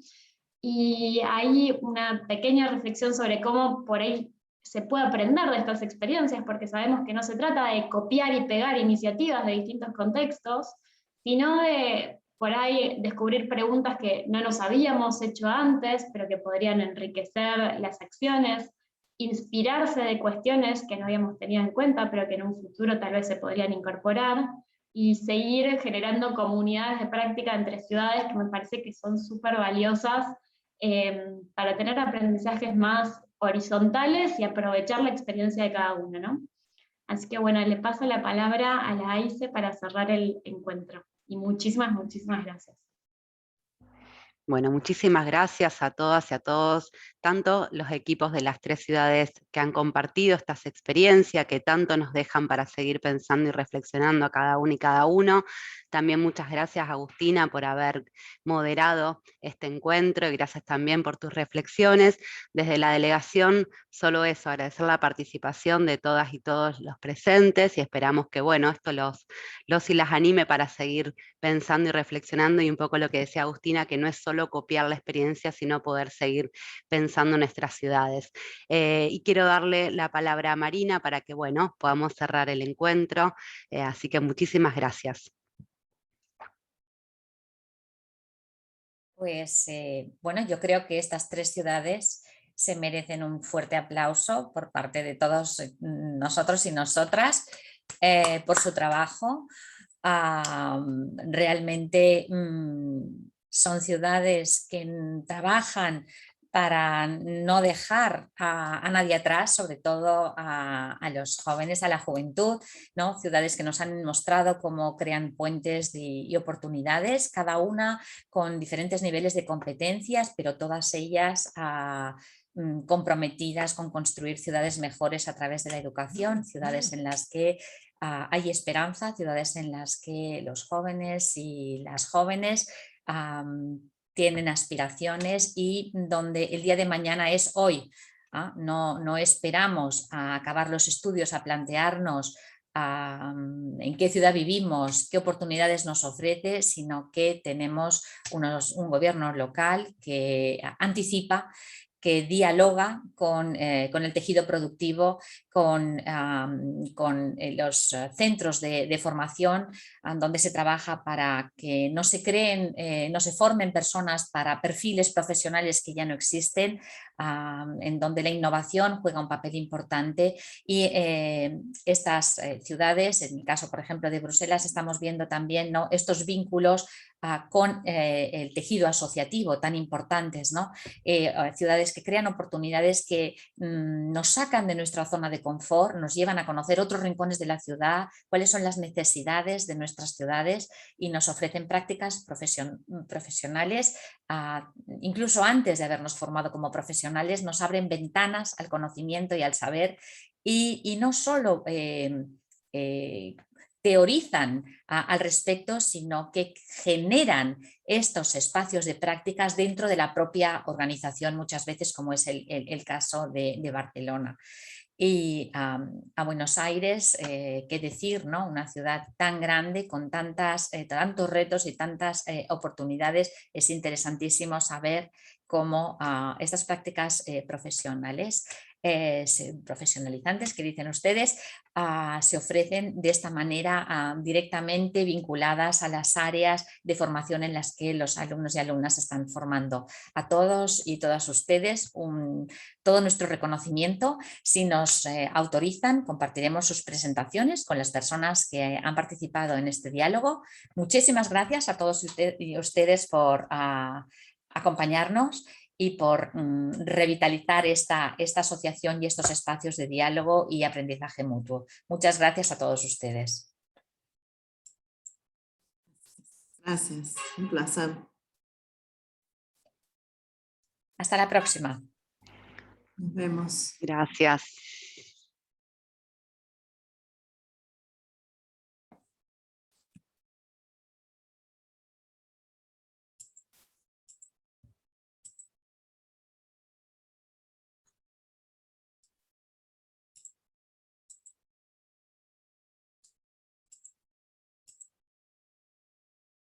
Y hay una pequeña reflexión sobre cómo por ahí se puede aprender de estas experiencias, porque sabemos que no se trata de copiar y pegar iniciativas de distintos contextos, sino de por ahí descubrir preguntas que no nos habíamos hecho antes, pero que podrían enriquecer las acciones, inspirarse de cuestiones que no habíamos tenido en cuenta, pero que en un futuro tal vez se podrían incorporar, y seguir generando comunidades de práctica entre ciudades que me parece que son súper valiosas para tener aprendizajes más horizontales y aprovechar la experiencia de cada uno, ¿no? Así que bueno, le paso la palabra a la AICE para cerrar el encuentro. Y muchísimas, muchísimas gracias. Bueno, muchísimas gracias a todas y a todos, tanto los equipos de las 3 ciudades que han compartido estas experiencias, que tanto nos dejan para seguir pensando y reflexionando a cada uno y cada uno. También muchas gracias, Agustina, por haber moderado este encuentro y gracias también por tus reflexiones. Desde la delegación, solo eso, agradecer la participación de todas y todos los presentes y esperamos que, bueno, esto los y las anime para seguir pensando y reflexionando y un poco lo que decía Agustina, que no es solo copiar la experiencia, sino poder seguir pensando en nuestras ciudades. Y quiero darle la palabra a Marina para que, bueno, podamos cerrar el encuentro. Así que muchísimas gracias. Pues bueno, yo creo que estas 3 ciudades se merecen un fuerte aplauso por parte de todos nosotros y nosotras por su trabajo. Realmente son ciudades que trabajan para no dejar a nadie atrás, sobre todo a los jóvenes, a la juventud, ¿no? Ciudades que nos han mostrado cómo crean puentes y oportunidades, cada una con diferentes niveles de competencias, pero todas ellas comprometidas con construir ciudades mejores a través de la educación, ciudades en las que hay esperanza, ciudades en las que los jóvenes y las jóvenes tienen aspiraciones y donde el día de mañana es hoy. No esperamos a acabar los estudios, a plantearnos en qué ciudad vivimos, qué oportunidades nos ofrece, sino que tenemos un gobierno local que anticipa, que dialoga con el tejido productivo, con los centros de formación, donde se trabaja para que no se creen, no se formen personas para perfiles profesionales que ya no existen, en donde la innovación juega un papel importante y estas ciudades, en mi caso por ejemplo de Bruselas, estamos viendo también, ¿no?, estos vínculos con el tejido asociativo tan importantes, ¿no? Ciudades que crean oportunidades que nos sacan de nuestra zona de confort, nos llevan a conocer otros rincones de la ciudad, cuáles son las necesidades de nuestras ciudades y nos ofrecen prácticas profesionales, incluso antes de habernos formado como profesionales, nos abren ventanas al conocimiento y al saber y no solo teorizan al respecto, sino que generan estos espacios de prácticas dentro de la propia organización, muchas veces como es el caso de Barcelona. Y a Buenos Aires, qué decir, ¿no? Una ciudad tan grande con tantos retos y tantas oportunidades, es interesantísimo saber cómo estas prácticas profesionales, profesionalizantes que dicen ustedes, se ofrecen de esta manera directamente vinculadas a las áreas de formación en las que los alumnos y alumnas se están formando. A todos y todas ustedes todo nuestro reconocimiento. Si nos autorizan, compartiremos sus presentaciones con las personas que han participado en este diálogo. Muchísimas gracias a todos ustedes por acompañarnos y por revitalizar esta asociación y estos espacios de diálogo y aprendizaje mutuo. Muchas gracias a todos ustedes. Gracias, un placer. Hasta la próxima. Nos vemos. Gracias.